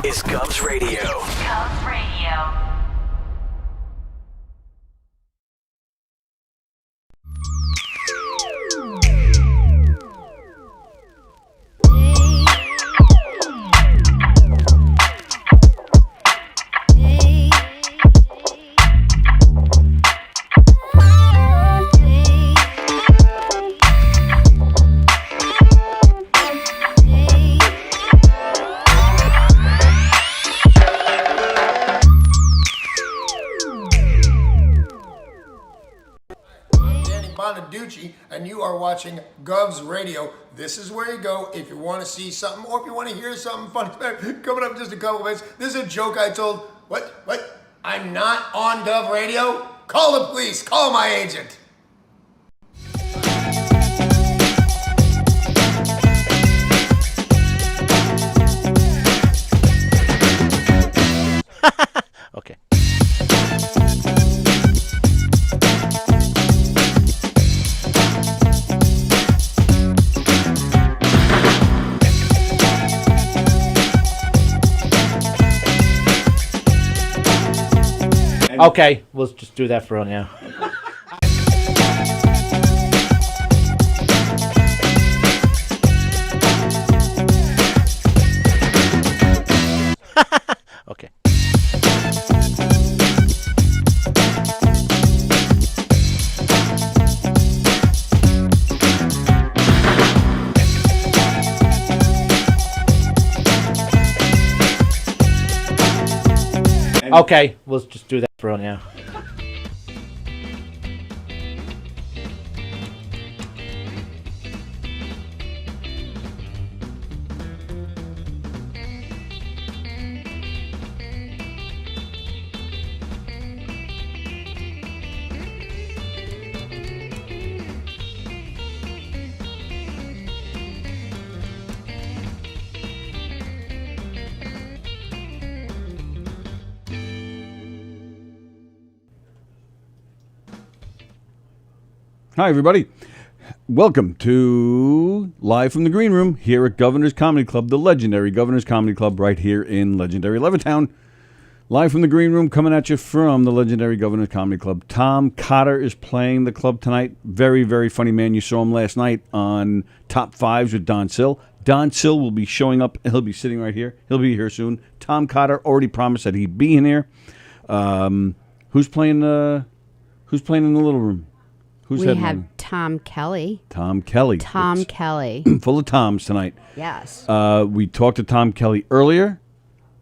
is Govs Radio. Govs Radio. And you are watching Govs Radio. This is where you go if you want to see something or if you want to hear something funny. Coming up in just a couple of minutes. This is a joke I told. What? I'm not on Gov Radio? Call the police. Call my agent. Okay. Okay, we'll just do that for now. Okay. Okay, we'll just do that for now. Hi, everybody. Welcome to Live from the Green Room here at Governor's Comedy Club, the legendary Governor's Comedy Club right here in legendary Levittown. Live from the Green Room coming at you from the legendary Governor's Comedy Club. Tom Cotter is playing the club tonight. Very, very funny man. You saw him last night on Top Fives with Don Sill. Don Sill will be showing up. He'll be sitting right here. He'll be here soon. Tom Cotter already promised that he'd be in here. Who's playing in the little room? Who's we headlining? have Tom Kelly. Tom Kelly. Tom Kelly. Full of Toms tonight. Yes. We talked to Tom Kelly earlier.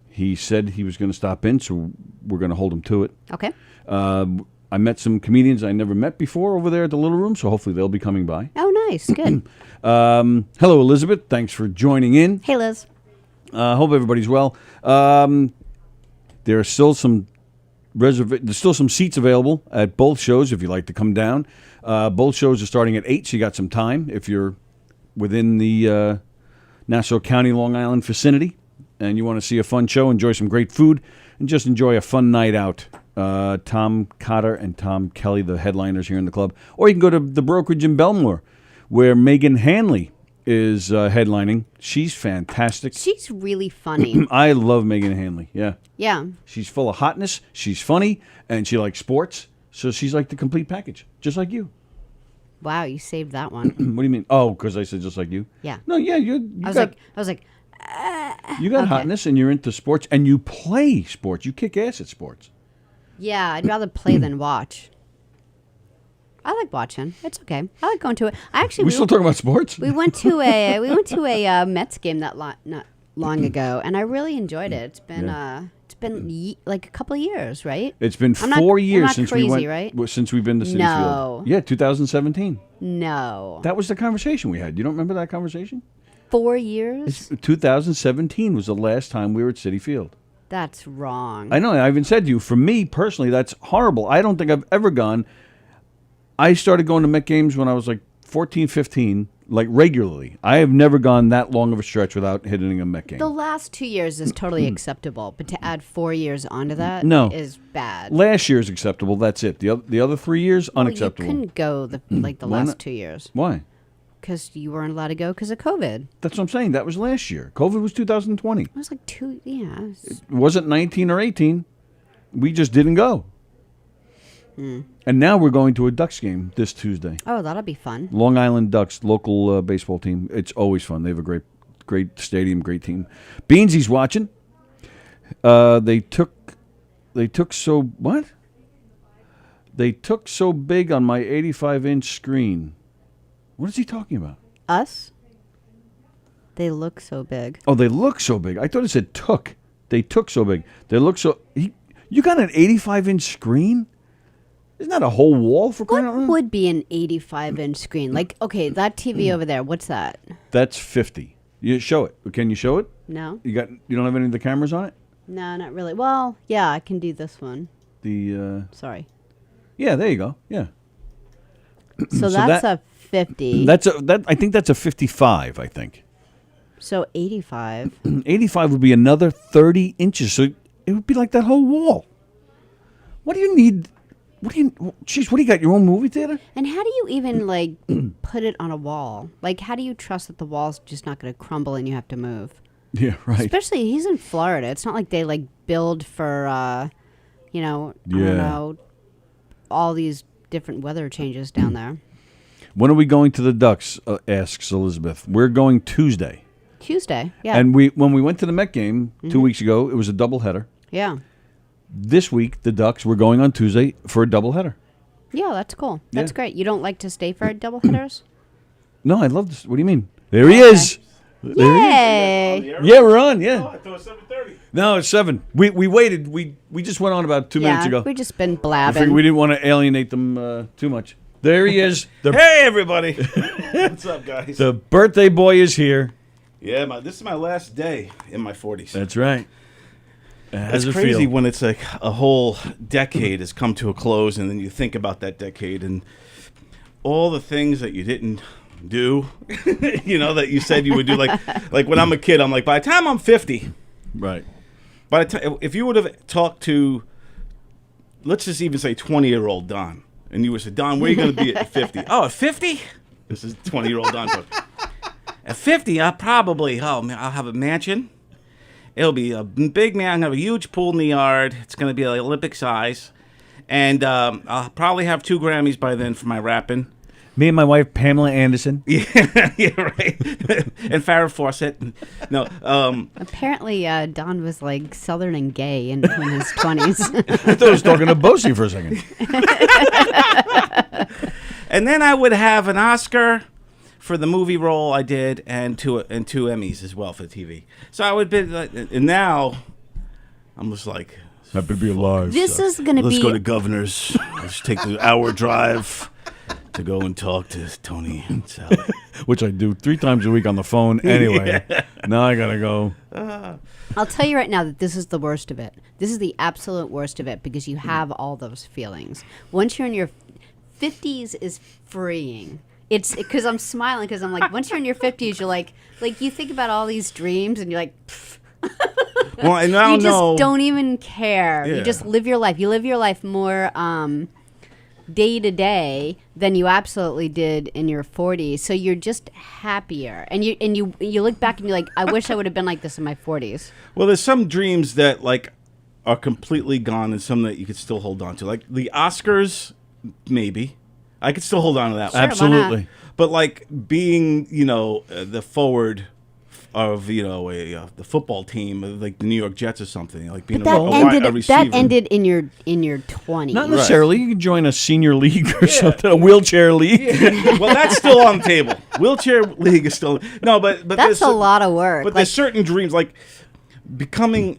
He said he was going to stop in, so we're going to hold him to it. Okay. I met some comedians I never met before over there at the Little Room, so hopefully they'll be coming by. Oh, nice. Good. Hello, Elizabeth. Thanks for joining in. Hey, Liz. Hope everybody's well. There are still some there's still some seats available at both shows if you'd like to come down. Both shows are starting at 8, so you got some time if you're within the Nassau County, Long Island vicinity, and you want to see a fun show, enjoy some great food, and just enjoy a fun night out. Tom Cotter and Tom Kelly, the headliners here in the club. Or you can go to the Brokerage in Belmore, where Megan Hanley is headlining. She's fantastic. She's really funny. I love Megan Hanley, yeah. Yeah. She's full of hotness, she's funny, and she likes sports, so she's like the complete package, just like you. Wow, you saved that one. What do you mean? Oh, because I said just like you? Yeah. No, yeah, you I got was like, you got okay. hotness, and you're into sports, and you play sports. You kick ass at sports. yeah, I'd rather play than watch. I like watching. It's okay. I like going to it. We still talking about sports? We went to a Mets game not long ago, and I really enjoyed it. It's been like a couple of years, right? It's been I'm not- 4 I'm years not since crazy, we went. right? Since we've been to Citi No. Field. Yeah, 2017. No. That was the conversation we had. You don't remember that conversation? 4 years? 2017 was the last time we were at Citi Field. That's wrong. I know. I even said to you, for me personally, that's horrible. I don't think I've ever gone. I started going to Met games when I was like 14, 15, like regularly. I have never gone that long of a stretch without hitting a Met game. The last 2 years is totally acceptable, but to add 4 years onto that No. is bad. Last year's acceptable. That's it. The other 3 years, unacceptable. You couldn't go the Why last not? 2 years Why? because you weren't allowed to go because of COVID. That's what I'm saying. That was last year. COVID was 2020. It was like It wasn't 19 or 18. We just didn't go. And now we're going to a Ducks game this Tuesday. Oh, that'll be fun. Long Island Ducks, local baseball team. It's always fun. They have a great stadium, great team. Beansy's watching. They took so big on my 85-inch screen. What is he talking about? Us? They look so big. Oh, they look so big. I thought it said took. They took so big. They look so. You got an 85-inch screen? Isn't that a whole wall for crying out What loud? would be an 85-inch screen? Like, okay, that TV over there, what's that? That's 50. You show it. Can you show it? No? You don't have any of the cameras on it? No, not really. Well, yeah, I can do this one. Sorry. Yeah, there you go. Yeah. So that's a 50. I think that's a 55, I think. So 85. 85 would be another 30 inches. So it would be like that whole wall. What do you need? What do you got, your own movie theater? And how do you even, like, put it on a wall? Like, how do you trust that the wall's just not going to crumble and you have to move? Yeah, right. Especially, he's in Florida. It's not like they, like, build for, I don't know, all these different weather changes down there. When are we going to the Ducks, asks Elizabeth. We're going Tuesday. Tuesday, yeah. And when we went to the Met game 2 weeks ago, it was a doubleheader. Yeah. This week, the Ducks, we're going on Tuesday for a doubleheader. Yeah, that's cool. That's Yeah. great. You don't like to stay for doubleheaders? No, I love this. What do you mean? There he is. There he is. Yay! Yeah, we're on, yeah. Oh, I thought it was 7:30. No, it's 7. We waited. We just went on about 2 minutes ago. We've just been I blabbing. figured we didn't want to alienate them too much. There he is. Hey, everybody. What's up, guys? The birthday boy is here. Yeah, this is my last day in my 40s. That's right. It's crazy when it's like a whole decade has come to a close, and then you think about that decade and all the things that you didn't do, that you said you would do. Like when I'm a kid, I'm like, by the time I'm 50, Right. by the time, if you would have talked to, let's just even say 20-year-old Don, And you would say, Don, where are you going to be at 50? Oh, at 50? This is 20-year-old Don talking. At 50, I'll have a mansion. It'll be a big man. I'll have a huge pool in the yard. It's going to be like Olympic size. And I'll probably have 2 Grammys by then for my rapping. Me and my wife, Pamela Anderson. Yeah, right. And Farrah Fawcett. No. Apparently, Don was like Southern and gay in his 20s. I thought I was talking to Bosie for a second. And then I would have an Oscar for the movie role I did, and two Emmys as well for TV. So I would be like, and now I'm just like, happy to be alive. This is going to be. Let's go to Governor's. Let's take the hour drive to go and talk to Tony and Sallie. Which I do 3 times a week on the phone anyway. Yeah. Now I got to go. I'll tell you right now that this is the worst of it. This is the absolute worst of it because you have all those feelings. Once you're in your 50s is freeing. It's because I'm smiling because I'm like, once you're in your 50s, you're like you think about all these dreams and you're like, pfft. Well, I now you just know. don't even care. Yeah. You just live your life. You live your life more day to day than you absolutely did in your 40s. So you're just happier, and you look back and you're like, I wish I would have been like this in my 40s. Well, there's some dreams that like are completely gone, and some that you could still hold on to. Like the Oscars, maybe I could still hold on to that. Sure, one. Absolutely. But like being, the forward of the football team, like the New York Jets or something, like being a receiver. That ended in your 20s. Not necessarily. You can join a senior league or something, a wheelchair league. Yeah. Well, that's still on the table. Wheelchair league is still but that's a lot of work. But there's certain dreams, like becoming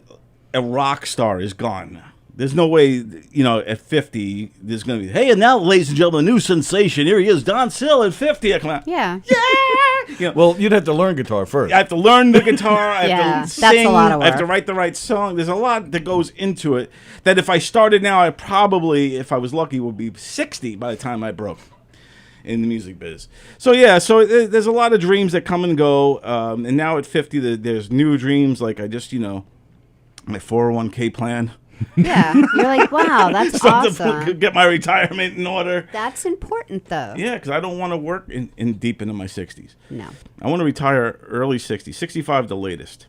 a rock star is gone. There's no way, at 50, there's going to be, hey, and now, ladies and gentlemen, a new sensation. Here he is, Don Sill at 50. I come out. Yeah. Yeah! Well, you'd have to learn guitar first. I have to learn the guitar. I have to sing. That's a lot of work. I have to write the right song. There's a lot that goes into it that if I started now, I probably, if I was lucky, would be 60 by the time I broke in the music biz. So, there's a lot of dreams that come and go. And now at 50, there's new dreams. Like I just, my 401k plan. Yeah, you're like, wow, that's awesome. To get my retirement in order. That's important, though. Yeah, because I don't want to work in deep into my 60s. No. I want to retire early 60s, 65 the latest.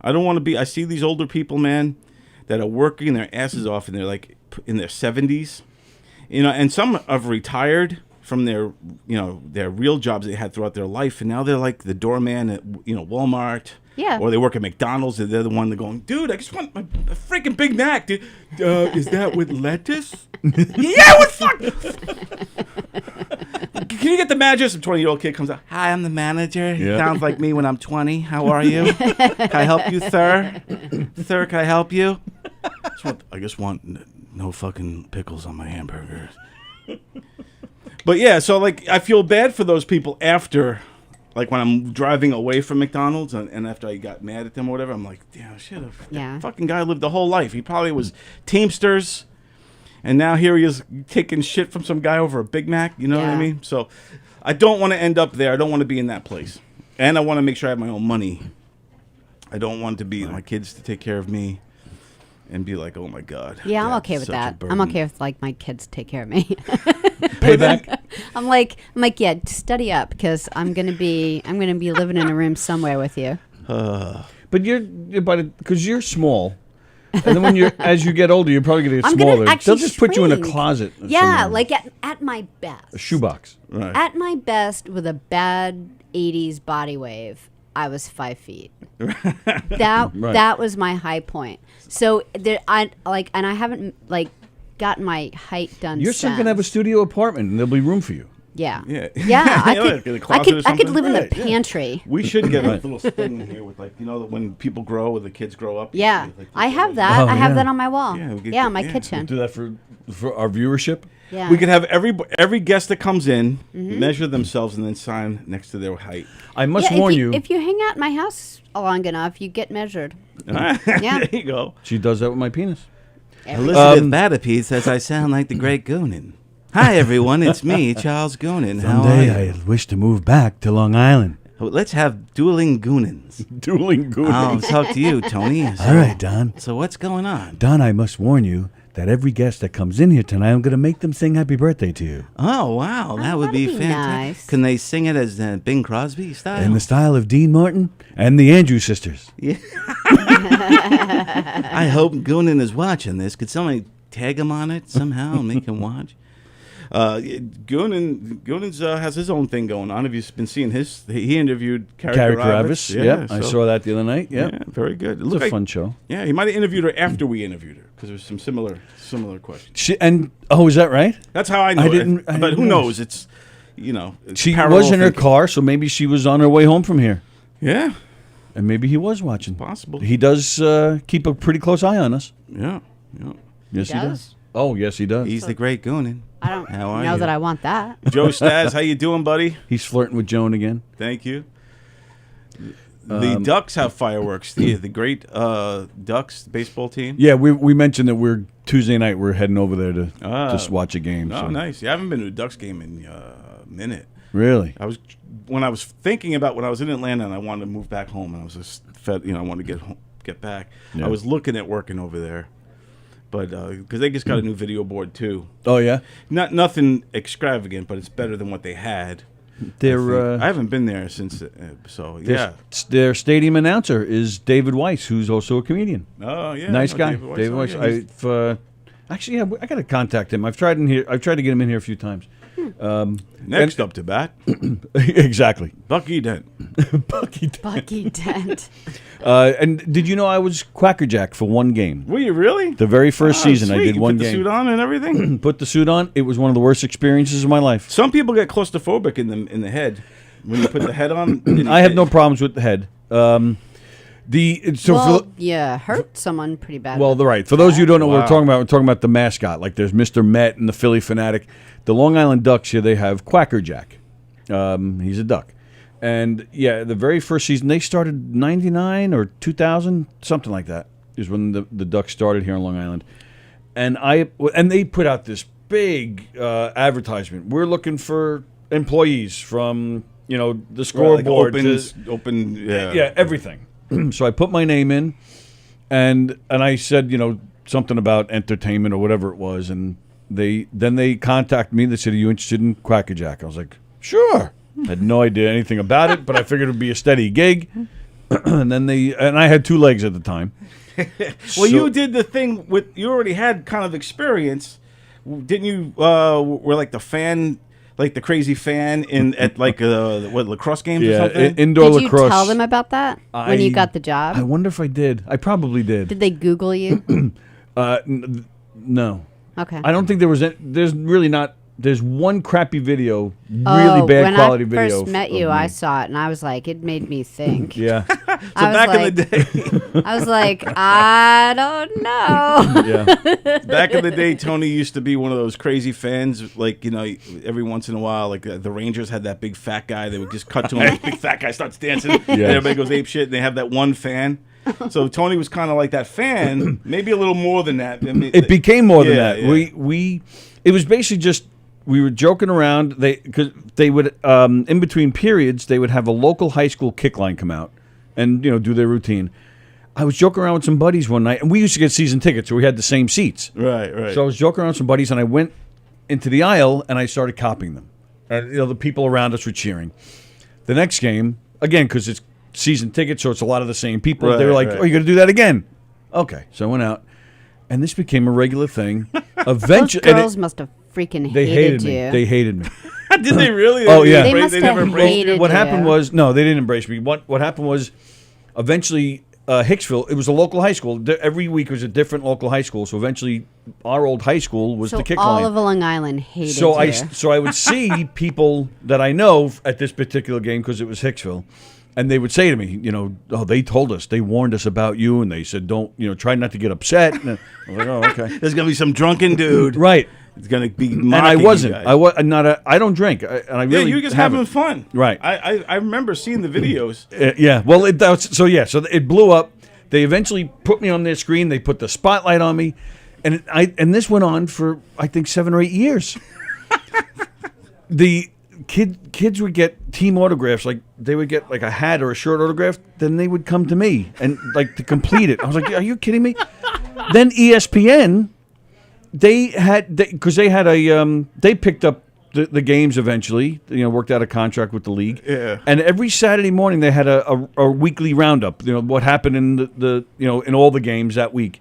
I don't want to be, I see these older people, man, that are working their asses off and they're like in their 70s. And some have retired from their real jobs they had throughout their life, and now they're like the doorman at, Walmart. Yeah. Or they work at McDonald's, and they're the one that going, dude, I just want a freaking Big Mac, dude. Is that with lettuce? Yeah, with fuck. Can you get the manager? Some 20-year-old kid comes out. Hi, I'm the manager. Yeah. Sounds like me when I'm 20. How are you? Can I help you, sir? Sir, can I help you? I just want no fucking pickles on my hamburgers. But yeah, so like I feel bad for those people after. Like when I'm driving away from McDonald's and after I got mad at them or whatever, I'm like, damn, shit, that fucking guy lived the whole life. He probably was Teamsters, and now here he is taking shit from some guy over a Big Mac. You know what I mean? So I don't want to end up there. I don't want to be in that place. And I want to make sure I have my own money. I don't want to be my kids to take care of me and be like, oh my God. Yeah, I'm okay with that. I'm okay with like my kids take care of me. Payback. I'm like, yeah, study up because I'm gonna be living in a room somewhere with you. But because you're small, and then as you get older, you're probably gonna get smaller. They'll just put you in a closet. Yeah, somewhere. like at my best. A shoebox. Right. At my best, with a bad '80s body wave, I was 5 feet. That was my high point. So I haven't gotten my height done. You're still gonna have a studio apartment, and there'll be room for you. Yeah. Yeah. I could live in the pantry. We should get a little thing here with when people grow, when the kids grow up. Yeah, I have that. Oh, I have that on my wall. Yeah, My kitchen. Do that for our viewership. Yeah. We could have every guest that comes in measure themselves and then sign next to their height. I must warn you. If you hang out in my house long enough, you get measured. Yeah. There you go. She does that with my penis. Elizabeth Batapede says I sound like the great Goonin. Hi, everyone. It's me, Charles Goonin. Someday I wish to move back to Long Island. Let's have dueling Goonins. Dueling Goonins. I'll talk to you, Tony. All right, Don. So what's going on? Don, I must warn you that every guest that comes in here tonight, I'm going to make them sing happy birthday to you. Oh, wow. That would be that'd be fantastic. nice. Can they sing it as Bing Crosby style? In the style of Dean Martin and the Andrews Sisters. Yeah. I hope Goonan is watching this. Could somebody tag him on it somehow and make him watch? Goonan has his own thing going on. Have you been seeing his? He interviewed Carrie Carruthers. Yeah, I saw that the other night. Yep. Yeah, very good. It was a fun show. Yeah, he might have interviewed her after we interviewed her because there was some similar questions. Is that right? That's how I know. I didn't but who notice. knows? It's it's She parallel was in her thinking. car, so maybe she was on her way home from here. Yeah, And maybe he was watching. possible. He does keep a pretty close eye on us. Yeah. Yes, he does? does. Oh, yes, he does. He's the great Goonan. I don't How are know you? that I want that. Joe Staz, how you doing, buddy? He's flirting with Joan again. Thank you. The Ducks have fireworks. The great Ducks baseball team. Yeah, we mentioned that we're Tuesday night. We're heading over there to just watch a game. Oh, so. nice. Yeah, I haven't been to a Ducks game in a minute. Really? When I was thinking about when I was in Atlanta and I wanted to move back home and I was just I wanted to get back. Yeah. I was looking at working over there, but because they just got a new video board too. Oh yeah. Nothing extravagant, but it's better than what they had. Their I haven't been there since, so yeah. Their stadium announcer is David Weiss, who's also a comedian. Oh yeah, Nice no, guy, David Weiss. Oh, yeah, he's- Actually, yeah, I got to contact him. I've tried to get him in here a few times. Next up to bat, Exactly. Bucky Dent. Bucky. Bucky Dent. And did you know I was Quackerjack for one game? Were you really? The very first season, I sweet. did You one put game. the suit on and everything. Put the suit on. It was one of the worst experiences of my life. Some people get claustrophobic in the head when you put the head on. I have no problems with the head. Hurt someone pretty bad. Right. For those of you who don't know what Wow. we're talking about the mascot. Like there's Mr. Met and the Philly Fanatic. The Long Island Ducks here, they have Quackerjack. He's a duck. And yeah, the very first season, they started 99 or 2000, something like that, is when the Ducks started here on Long Island. And they put out this big advertisement. We're looking for employees from, the scoreboard. Yeah, Everything. So I put my name in, and I said, something about entertainment or whatever it was, and they contacted me. They said, "Are you interested in Quackerjack?" I was like, "Sure." Had no idea anything about it, but I figured it would be a steady gig. And then I had two legs at the time. Well, you did the thing you already had kind of experience, didn't you? Were like the fan. Like the crazy fan at lacrosse games or something? Indoor did lacrosse. you tell them about that when you got the job? I wonder if I did. I probably did. Did they Google you? No. Okay. I don't think there was. There's really not. There's one crappy video, really bad quality video. When I first met you, of me. I saw it, and I was like, it made me think. Yeah. Back in the day, I was like, I don't know. Yeah. back in the day, Tony used to be one of those crazy fans. Like every once in a while, like the Rangers had that big fat guy. They would just cut to him. This big fat guy starts dancing, and everybody goes ape shit. And they have that one fan. So Tony was kind of like that fan, maybe a little more than that. It became more than that. Yeah. It was basically just. We were joking around. Because they would, in between periods, they would have a local high school kick line come out and, do their routine. I was joking around with some buddies one night, and we used to get season tickets, so we had the same seats. Right. So I was joking around with some buddies, and I went into the aisle, and I started copying them. And, the people around us were cheering. The next game, again, because it's season tickets, so it's a lot of the same people, they were like, "Oh, you're going to do that again?" Okay. So I went out, and this became a regular thing. Eventually, Those girls must have freaking hated you. They hated me. Did they really? Oh, yeah. They must never have embraced hated What you. happened was, no, they didn't embrace me. What happened was, eventually, Hicksville, it was a local high school. Every week was a different local high school. So eventually, our old high school was So the kick all line. of Long Island hated So you. I would see people that I know at this particular game because it was Hicksville, and they would say to me, "Oh, they told us, they warned us about you, and they said don't, try not to get upset." And I was like, "Oh, okay." There's gonna be some drunken dude. Right. It's gonna be. And I wasn't. I don't drink. I really you're just haven't. having fun. Right. I remember seeing the videos. Yeah. Well, so it blew up. They eventually put me on their screen. They put the spotlight on me, and this went on for I think 7 or 8 years. The kids would get team autographs, like they would get like a hat or a shirt autographed. Then they would come to me and like to complete it. I was like, "Are you kidding me?" Then ESPN they had because they had a they picked up the games eventually. Worked out a contract with the league. Yeah. And every Saturday morning they had a weekly roundup. What happened in the in all the games that week,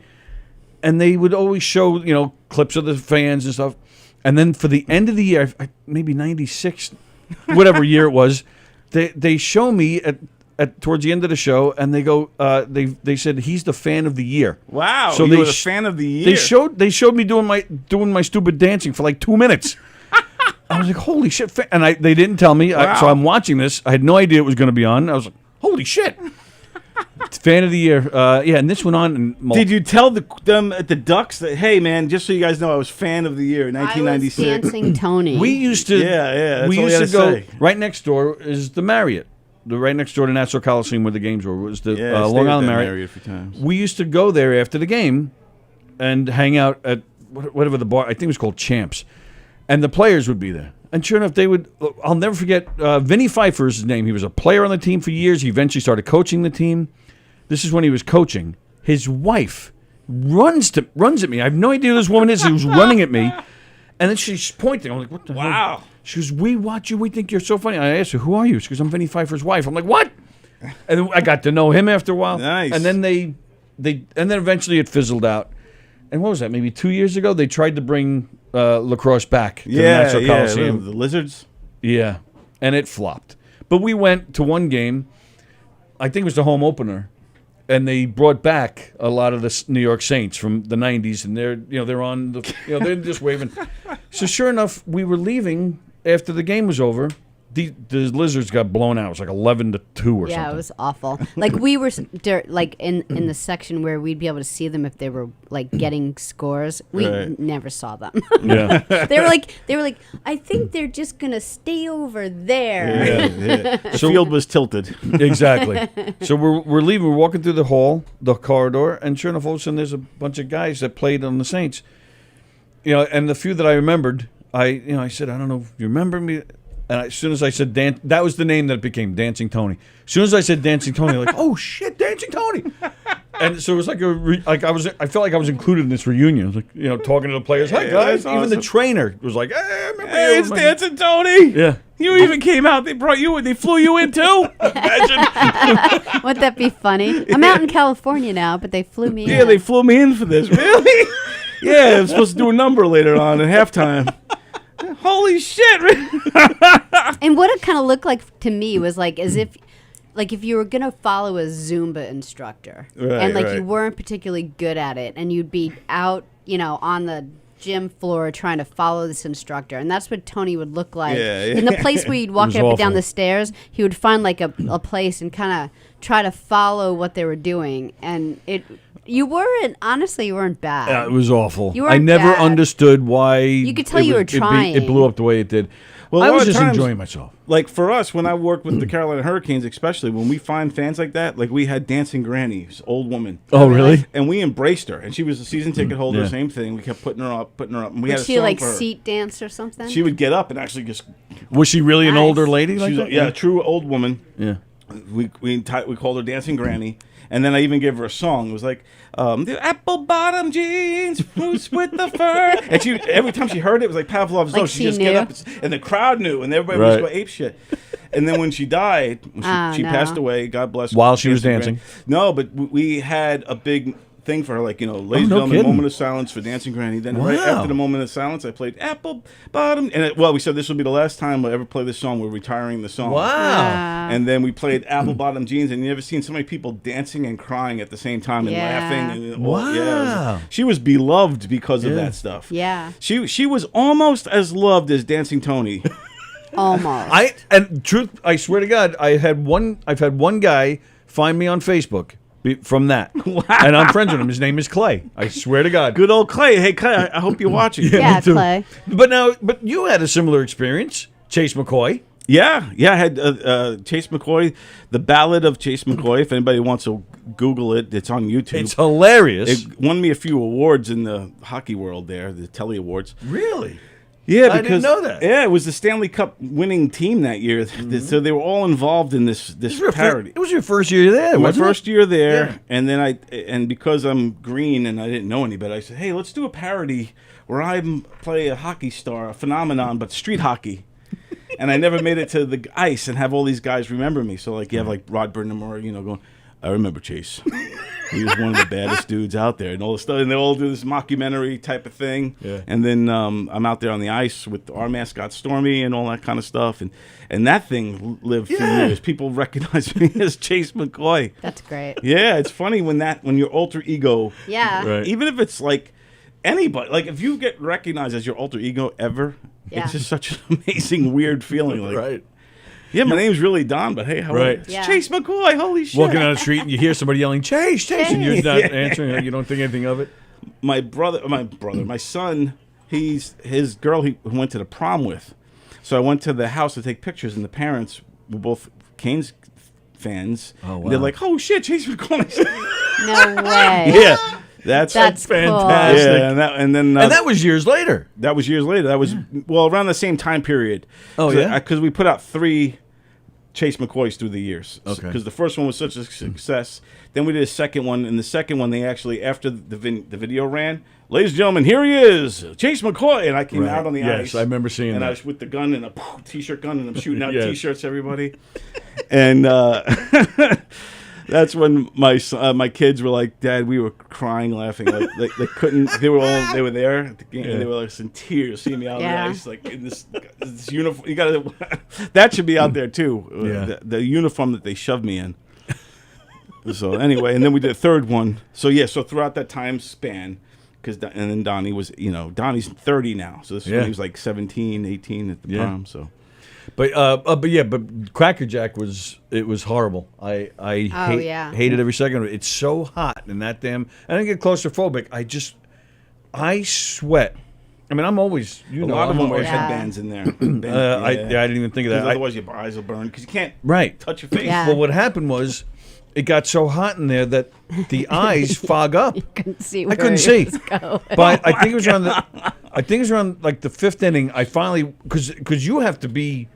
and they would always show clips of the fans and stuff. And then for the end of the year, maybe '96, whatever year it was, they show me at towards the end of the show, and they go, they said he's the fan of the year. Wow! So you were the fan of the year. They showed me doing my stupid dancing for like 2 minutes. I was like, holy shit! And they didn't tell me, Wow. so I'm watching this. I had no idea it was going to be on. I was like, holy shit! Fan of the year, yeah. And this went on. And Did you tell them at the Ducks that, hey man, just so you guys know, I was fan of the year in 1996? I was dancing Tony. We used to, that's we all used you to gotta go say. right next door is the Marriott. Right next door to Nassau Coliseum where the games were was the I stayed Long at Island that Marriott. a few times. We used to go there after the game and hang out at whatever the bar, I think it was called Champs. And the players would be there. And sure enough, they would, I'll never forget, Vinny Pfeiffer is his name. He was a player on the team for years. He eventually started coaching the team. This is when he was coaching. His wife runs at me. I have no idea who this woman is. She was running at me. And then she's pointing. I'm like, what the hell? Wow. She goes, we watch you. We think you're so funny. I asked her, who are you? She goes, I'm Vinny Pfeiffer's wife. I'm like, what? And then I got to know him after a while. Nice. And then and then eventually it fizzled out. And what was that? Maybe 2 years ago, they tried to bring lacrosse back to the Nassau Coliseum. The Lizards. Yeah, and it flopped. But we went to one game. I think it was the home opener, and they brought back a lot of the New York Saints from the '90s, and they're on the they're just waving. So sure enough, we were leaving after the game was over. The Lizards got blown out. It was like 11-2 or something. Yeah, it was awful. Like we were like in the section where we'd be able to see them if they were like getting scores. We Right. never saw them. Yeah. They were like, I think they're just gonna stay over there. Yeah. The field was tilted. Exactly. So we're leaving. We're walking through the hall, the corridor, and sure enough, all of a sudden, there's a bunch of guys that played on the Saints. And the few that I remembered, I said, I don't know if you remember me. And as soon as I said that was the name that it became, Dancing Tony. As soon as I said Dancing Tony, like, oh shit, Dancing Tony. And so it was like I felt like I was included in this reunion. I was like, talking to the players. Hi guys. that's Even the awesome. trainer was like, hey, I remember Hey, you. it's Dancing Tony. Yeah. You even came out. They brought you in. They flew you in too. Imagine. Wouldn't that be funny? I'm out in California now, but they flew me Yeah, in. they flew me in for this. Really? Yeah, I'm supposed to do a number later on at halftime. Holy shit! And what it kind of looked like to me was like as if you were gonna follow a Zumba instructor, Right, and like right. you weren't particularly good at it, and you'd be out, on the gym floor trying to follow this instructor, and that's what Tony would look like. Yeah, In the place where you'd walk was up and down awful. the stairs, he would find like a place and kind of try to follow what they were doing, and you weren't bad. Yeah, it was awful. You I weren't never bad. understood why. You could tell you were trying. It blew up the way it did. Well, I a lot was of just times- enjoying myself. Like for us, when I worked with the Carolina Hurricanes, especially when we find fans like that, like we had Dancing Granny, this old woman. Oh, really? And we embraced her, and she was a season ticket holder. Yeah. Same thing. We kept putting her up, and we Would had a she song like for her. seat dance or something? She would get up and actually just. Was she really an Nice. older lady like She's that? a true old woman. Yeah. We called her Dancing Granny, and then I even gave her a song. It was like the apple bottom jeans, boots with the fur. And she every time she heard it, it was like Pavlov's Like dog. She she just get knew? up, and the crowd knew, and everybody Right. was going ape shit. And then when she died, she no. passed away. God bless her. While she was Dancing dancing? Granny. No, but we had a big thing for her, like, ladies and gentlemen, kidding. moment of silence for Dancing Granny. Then right Wow. after the moment of silence, I played Apple Bottom, and we said this will be the last time we'll ever play this song. We're retiring the song. Wow. And then we played Apple Bottom Jeans, and you never seen so many people dancing and crying at the same time and Yeah. laughing. And, Wow. she was beloved because of Yeah. that stuff. Yeah. She was almost as loved as Dancing Tony. Almost. I swear to God, I've had one guy find me on Facebook from that. And I'm friends with him. His name is Clay. I swear to God. Good old Clay. Hey, Clay, I hope you're watching. Yeah, me too. Clay. But you had a similar experience, Chase McCoy. Yeah. I had Chase McCoy, the Ballad of Chase McCoy. If anybody wants to Google it, it's on YouTube. It's hilarious. It won me a few awards in the hockey world there, the Telly Awards. Really? Yeah, I because didn't know that. Yeah, it was the Stanley Cup winning team that year, so they were all involved in this parody. It was your first year there, My wasn't it? first year there, Yeah. and then because I'm green and I didn't know any better, I said, "Hey, let's do a parody where I play a hockey star, a phenomenon, but street hockey." And I never made it to the ice and have all these guys remember me. So like you have like Rod Brindamore, going, "I remember Chase. He was one of the baddest dudes out there," and all this stuff. And they all do this mockumentary type of thing. Yeah. And then I'm out there on the ice with our mascot Stormy and all that kind of stuff. And that thing lived for years. People recognize me as Chase McCoy. That's great. Yeah, it's funny when your alter ego. Yeah. Right. Even if it's like anybody, like if you get recognized as your alter ego ever, Yeah. it's just such an amazing, weird feeling. Like, Right. yeah, my name's really Don, but hey, how are Right. you? It's Yeah. Chase McCoy. Holy shit! Walking down the street and you hear somebody yelling, Chase, Chase, and you're not answering. You don't think anything of it. my son, his girl he went to the prom with. So I went to the house to take pictures, and the parents were both Canes fans. Oh, And they're wow. like, "Oh shit, Chase McCoy!" No way. Yeah, that's That's fantastic. cool. Yeah, and then And that was years later. that was years later. That was around the same time period. Oh, yeah? because we put out 3 Chase McCoys through the years. Okay. Because the first one was such a success. Then we did a second one, and the second one they actually after the video ran. Ladies and gentlemen, here he is, Chase McCoy, and I came Right. out on the Yes, ice. I remember seeing and that. I was with the gun and a t-shirt gun, and I'm shooting out Yes. t-shirts to everybody. And that's when my kids were like, "Dad, we were crying, laughing, like they couldn't. They were there at the game, and they were like in tears, seeing me out Yeah. on the ice, like in this uniform. You got that should be out there too. Yeah. The uniform that they shoved me in." So anyway, and then we did a third one. So throughout that time span, and then Donnie was, Donnie's 30 now. So this is when he was like 17, 18 at the prom. So, But Cracker Jack was horrible. I hated every second of it. It's so hot in that damn. I didn't get claustrophobic. I sweat. I mean, I'm always a lot of I'm them wear always- headbands in there. I didn't even think of that. Otherwise, your eyes will burn because you can't touch your face. Yeah. Well, what happened was, it got so hot in there that the eyes fog up. Couldn't see I where couldn't it see. was going. But I think it was around like the 5th inning. I finally because you have to be.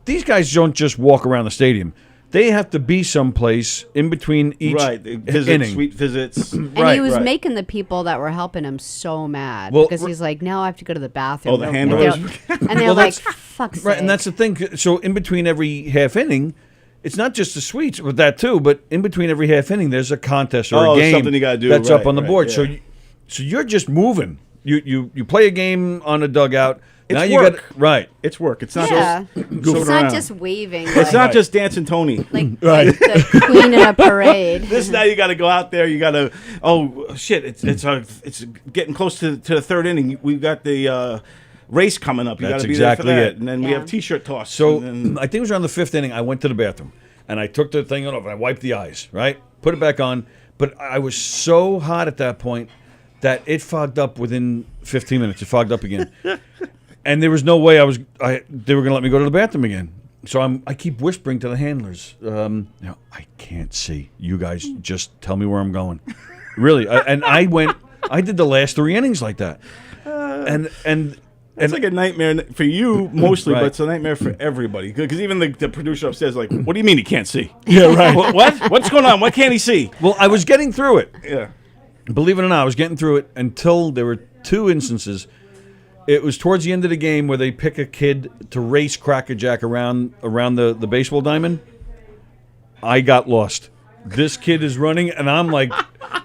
These guys don't just walk around the stadium. They have to be someplace in between each inning. Sweet visits. And Right, he was right. making the people that were helping him so mad Well, because he's like, "Now I have to go to the bathroom." Oh, the And handlers. they're Well, like, that's- "Fuck's Right, and that's the thing. So in between every half inning, it's not just the sweets, but that too. But in between every half inning, there's a contest or a game something you gotta do, that's right, up on the right, board. yeah. So you're just moving. You play a game on a dugout. It's now you work. got right. It's work. It's not Yeah. just goofing It's not around. just waving. It's not just dancing Tony. like the queen in a parade. This now you got to go out there. You got to. Oh shit! It's getting close to the 3rd inning. We've got the race coming up. You got That's to be exactly there for that. it. And then we Yeah. have t-shirt toss. So and then, I think it was around the 5th inning. I went to the bathroom and I took the thing off and I wiped the eyes. Right, put it back on. But I was so hot at that point that it fogged up within 15 minutes. It fogged up again. And there was no way they were going to let me go to the bathroom again. So I keep whispering to the handlers, I can't see. You guys just tell me where I'm going. Really. I did the last 3 innings like that. And it's like a nightmare for you mostly, Right. but it's a nightmare for everybody. Because even the producer upstairs is like, what do you mean he can't see? yeah, right. What? What's going on? Why can't he see? Well, I was getting through it. Yeah. Believe it or not, I was getting through it until there were 2 instances. It was towards the end of the game where they pick a kid to race Cracker Jack around the baseball diamond. I got lost. This kid is running, and I'm like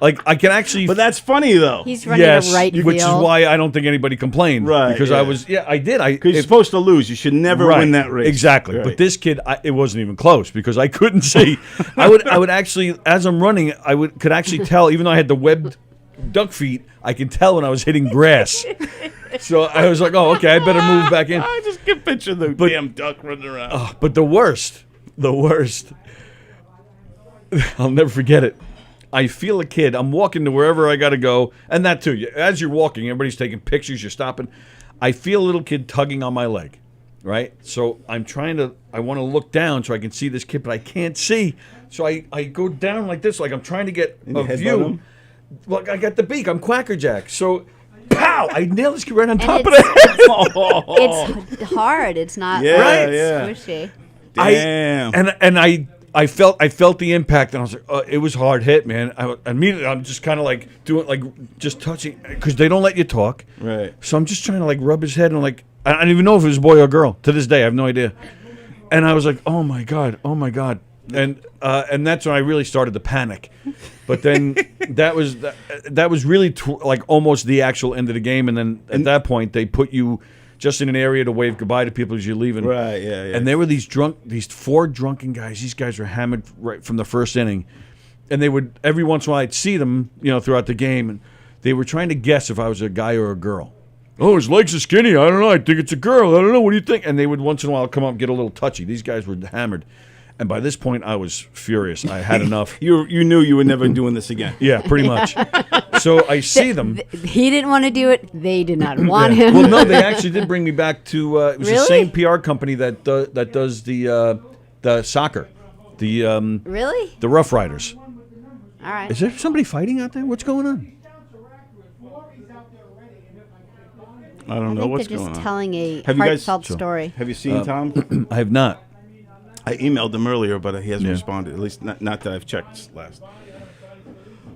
I can actually. But that's funny though. He's running yes, to right field. which is why I don't think anybody complained. Right, because yeah. I did. Because you're supposed to lose. You should never win that race. Exactly. Right. But this kid, it wasn't even close because I couldn't see. I would actually, as I'm running, could actually tell, even though I had the webbed duck feet, I could tell when I was hitting grass. So I was like, oh, okay, I better move back in. I just can picture the damn duck running around. But the worst, I'll never forget it. I feel a kid. I'm walking to wherever I got to go. And that too. As you're walking, everybody's taking pictures. You're stopping. I feel a little kid tugging on my leg. Right? So I want to look down so I can see this kid, but I can't see. So I go down like this, like I'm trying to get And you a headbutt view. him? Look, I got the beak. I'm Quacker Jack. So pow! I nailed this kid right on top of it's- the head. It's hard. It's not Yeah, like yeah. squishy. Damn. I felt the impact, and I was like, it was hard hit, man. Immediately, I'm just kind of like doing, like, just touching, because they don't let you talk. Right. So I'm just trying to, like, rub his head, and, like, I don't even know if it was a boy or girl. To this day, I have no idea. And I was like, oh my god. And that's when I really started to panic. But then that was really like almost the actual end of the game. And then at that point, they put you just in an area to wave goodbye to people as you're leaving. Right, yeah. And there were these 4 drunken guys. These guys were hammered right from the first inning. And they would, every once in a while, I'd see them, throughout the game. And they were trying to guess if I was a guy or a girl. Oh, his legs are skinny. I don't know. I think it's a girl. I don't know. What do you think? And they would once in a while come up and get a little touchy. These guys were hammered. And by this point, I was furious. I had enough. You knew you were never doing this again. Yeah, pretty much. So I see them. He didn't want to do it. They did not want him. Well, no, they actually did bring me back to. It was the Really? same PR company that does the soccer, the Really? the Rough Riders. All right. Is there somebody fighting out there? What's going on? I don't I know think what's they're going just on. telling a Have you guys- heartfelt story. Have you seen Tom? I have not. I emailed him earlier, but he hasn't Yeah. responded. At least not that I've checked last.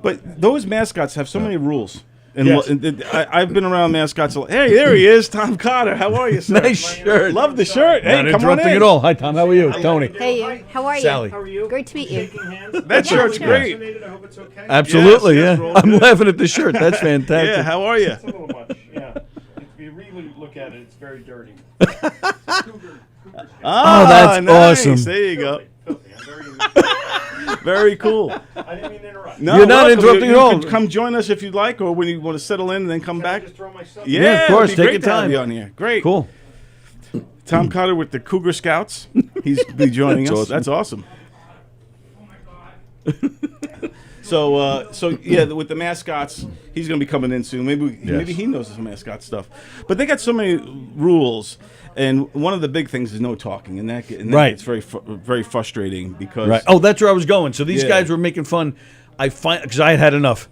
But those mascots have so many rules. And Yes. I've been around mascots. Hey, there he is, Tom Carter. How are you, sir? Nice shirt. Love the shirt. Hey, Not come on interrupting in. at all. Hi, Tom. How are you, Tony? Hey, you. How are you? Sally. How are you? Great to meet you. Shaking hands. That shirt's sure. great. I hope it's okay. Absolutely, Yes, yeah. roll I'm good. laughing at the shirt. That's fantastic. Yeah, how are you? It's a little much, yeah. If you really look at it, it's very dirty. Oh, that's nice. awesome. There you go. Filthy. I'm very. Very cool. I didn't mean to interrupt. No, You're not welcome. interrupting You at all. could come join us if you'd like, or when you want to settle in and then come Can I back. just throw myself? Yeah, of course. it'd be Take great your to have time. you on here. Great. Cool. Tom Carter with the Cougar Scouts. He's be joining us. That's awesome. That's awesome. So yeah, with the mascots, he's going to be coming in soon. Maybe he knows some mascot stuff. But they got so many rules, and one of the big things is no talking, and that Right. it's very frustrating because Right. Oh, that's where I was going. So these Yeah. guys were making fun. Because I had enough.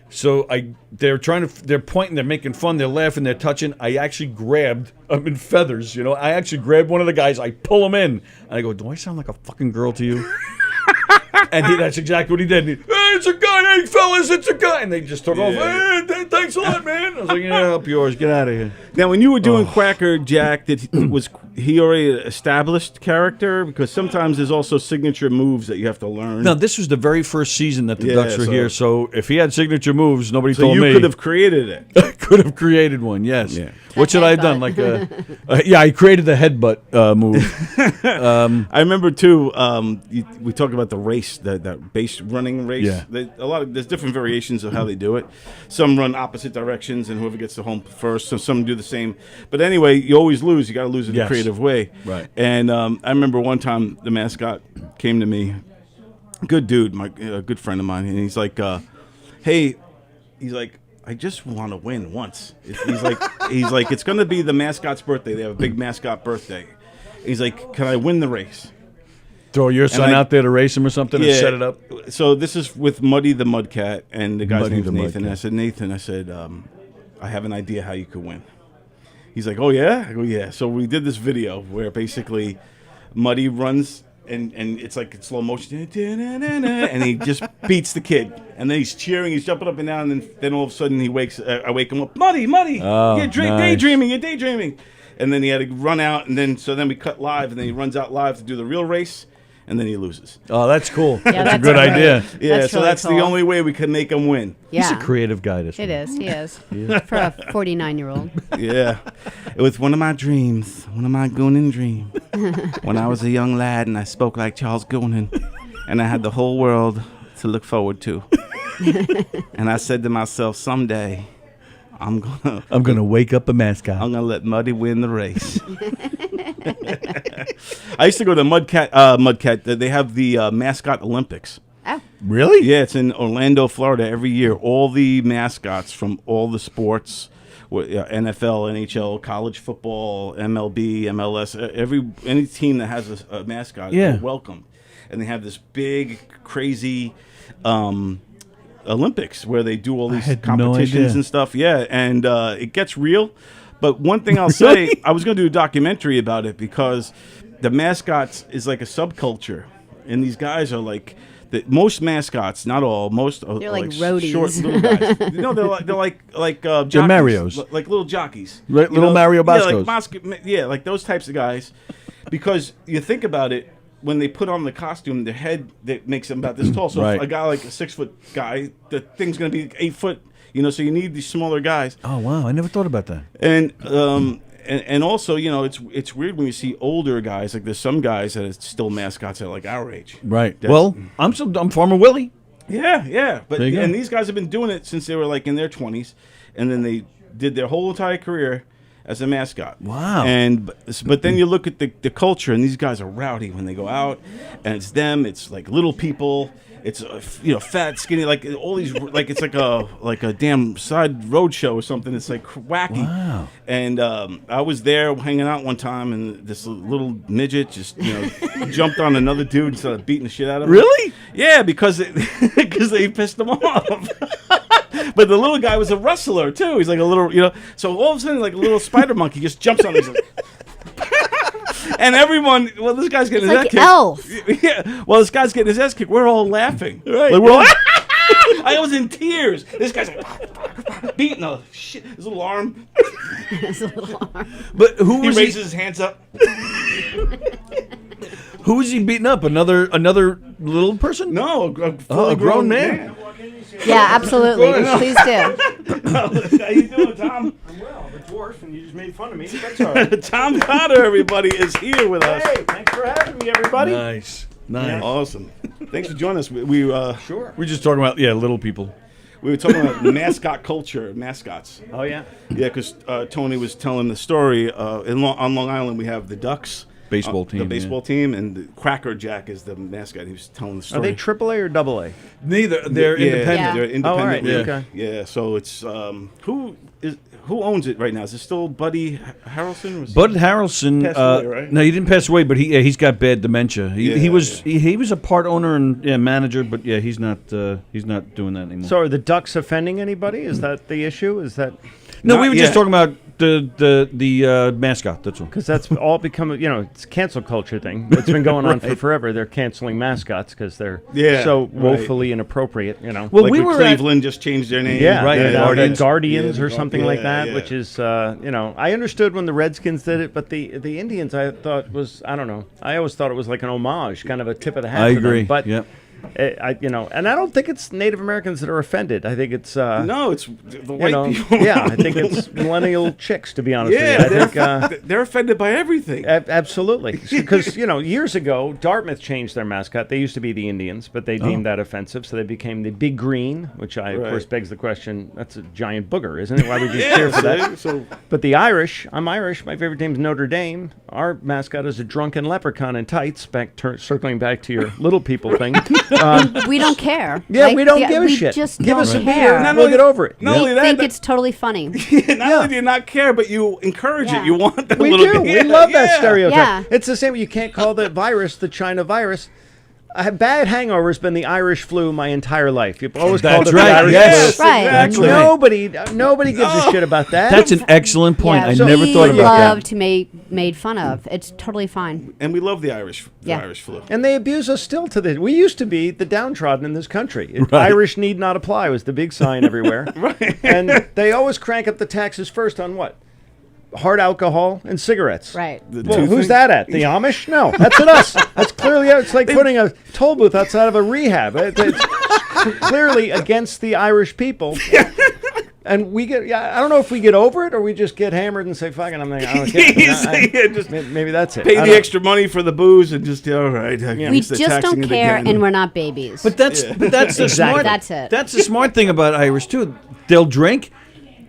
So they're pointing, they're making fun, they're laughing, they're touching. I actually grabbed them in feathers, I actually grabbed one of the guys, I pull him in, and I go, do I sound like a fucking girl to you? And that's exactly what he did. Hey, it's a guy, hey fellas, it's a guy. And they just took off, hey, thanks a lot, man. I was like, yeah, up yours, get out of here. Now, when you were doing Quacker Jack, was he already an established character? Because sometimes there's also signature moves that you have to learn. Now, this was the very first season that the Yeah, Ducks were so- here, so if he had signature moves, nobody so told you me. could have created it. I could have created one, yes. Yeah. What should I have done? Headbutt. Yeah, I created the headbutt move. I remember too. We talked about the race, that base running race. Yeah. There's different variations of how they do it. Some run opposite directions, and whoever gets to home first. So some do the same. But anyway, you always lose. You got to lose in a Yes. creative way. Right. And I remember one time the mascot came to me. Good dude, a good friend of mine, and he's like, "Hey," he's like, I just want to win once. He's like, it's going to be the mascot's birthday. They have a big mascot birthday. He's like, can I win the race? Throw your son out there to race him or something and set it up. So this is with Muddy the Mudcat, and the guy's Muddy name's the Nathan. Mudcat. I said, Nathan, I have an idea how you could win. He's like, oh yeah? I go, yeah. So we did this video where basically Muddy runs and it's like in slow motion, and he just beats the kid, and then he's cheering, he's jumping up and down, and then all of a sudden I wake him up, Muddy, Oh, you're nice. daydreaming, and then he had to run out, and then we cut live, and then he runs out live to do the real race, and then he loses. Oh, that's cool. Yeah, that's a good great. idea. Yeah, That's so really that's the cool. only way we can make him win. Yeah. He's a creative guy, this It one. is. He is. For a 49-year-old. Yeah. It was one of my dreams, one of my Goonin dreams. When I was a young lad and I spoke like Charles Goonin, and I had the whole world to look forward to. And I said to myself, someday I'm gonna wake up a mascot. I'm gonna let Muddy win the race. I used to go to Mudcat. They have the mascot Olympics. Oh. Really? Yeah, it's in Orlando, Florida every year. All the mascots from all the sports, NFL, NHL, college football, MLB, MLS, any team that has a mascot Yeah. are welcome. And they have this big, crazy Olympics where they do all these had no competitions idea. and stuff. Yeah, and it gets real. But one thing I'll say, I was going to do a documentary about it because the mascots is like a subculture, and these guys are like most mascots, not all, most are They're like short roadies. little guys. No, they're like jockeys, Marios. like little jockeys, Right, You little know? Mario Yeah, Boscos. like those types of guys. Because you think about it, when they put on the costume, their head that makes them about this tall. So Right. if a guy like a 6 foot guy, the thing's going to be 8 foot. So you need these smaller guys. Oh wow, I never thought about that. And also, it's weird when you see older guys. Like there's some guys that are still mascots at like our age. Right. Well, I'm Farmer Willie. Yeah. But There you go. and these guys have been doing it since they were like in their 20s, and then they did their whole entire career as a mascot. Wow. But then you look at the culture, and these guys are rowdy when they go out, and it's them. It's like little people. It's fat, skinny, like all these, like it's like a damn side road show or something. It's like wacky. Wow. And I was there hanging out one time, and this little midget just jumped on another dude and started beating the shit out of him. Really? Yeah, because they pissed him off. But the little guy was a wrestler too. He's like a little, So all of a sudden, like a little spider monkey just jumps on him. He's like, and everyone, this guy's getting his ass Like kicked. Elf. Yeah. Well, this guy's getting his ass kicked. We're all laughing. Right. Like, we're all, I was in tears. This guy's like beating the shit. His little arm. But who He was raises his hands up. Who was he beating up? Another little person? No, a fully grown man. Yeah, absolutely. Please do. How you doing, Tom? I'm well. I'm a dwarf, and you just made fun of me. That's all right. Tom Cotter, everybody, is here with us. Hey, thanks for having me, everybody. Nice. Awesome. Thanks for joining us. We Sure. We're just talking about little people. We were talking about mascot culture, mascots. Oh, yeah? Yeah, because Tony was telling the story. On Long Island, we have the Ducks. Baseball team, The baseball team, and the Cracker Jack is the mascot. He was telling the Are story. they AAA or AA? Neither. They're Yeah, independent. Yeah. They're independent. Oh, all right. Yeah. Okay. Yeah, so it's who owns it right now? Is it still Buddy Harrelson? Bud Harrelson. Passed away, right? No, he didn't pass away, but he's got bad dementia. He was a part owner and manager, but he's not doing that anymore. So are the Ducks offending anybody? Is that the issue? Is that... no, we Not were just yet. talking about the mascot. That's all. Because that's all become, it's a cancel culture thing. It's been going on for forever. They're canceling mascots because they're so woefully inappropriate, Well, Like we with were Cleveland just changed their name. Yeah, Right, they're yeah, now the Guardians. Guardians Yeah, or something like that, yeah. which is, I understood when the Redskins did it, but the Indians I thought was, I don't know, I always thought it was like an homage, kind of a tip of the hat. I to them. agree. But Yep. and I don't think it's Native Americans that are offended. I think it's No, it's the white people. yeah, I think it's millennial chicks, to be honest Yeah, with you. I think they're offended by everything. absolutely, because years ago Dartmouth changed their mascot. They used to be the Indians, but they deemed that offensive, so they became the Big Green, which of Right. course begs the question: that's a giant booger, isn't it? Why would you cheer for that? So But the Irish, I'm Irish. My favorite team's Notre Dame. Our mascot is a drunken leprechaun in tights. Circling back to your little people thing. We don't care. Yeah, we don't give a we shit. Just Give don't us a care. beer, and we'll get over it. not only that, Think it's totally funny. not only do you not care, but you encourage Yeah. it. You want that We little do. bit. We love that stereotype. Yeah. It's the same. You can't call the virus the China virus. A bad hangover has been the Irish flu my entire life. You've always called it That's right. the Irish Yes. flu. Right. That's right. Nobody gives a shit about that. That's an excellent point. Yeah, I so never we thought about love that. to make made fun of. It's totally fine. And we love the Irish flu. And they abuse us still to this. We used to be the downtrodden in this country. Right. Irish need not apply was the big sign everywhere. Right. And they always crank up the taxes first on what? Hard alcohol and cigarettes. Right. Well, two who's things- that at? The Amish? No, that's at us. That's clearly, it's like putting a toll booth outside of a rehab. It's clearly against the Irish people. And we get, I don't know if we get over it or we just get hammered and say, fucking, I don't care. Just Maybe that's it. pay I the don't- extra money for the booze and just all right. I We guess they're just taxing don't it care, again. and we're not babies. But that's the Exactly. smart. That's it. That's the smart thing about Irish too. They'll drink,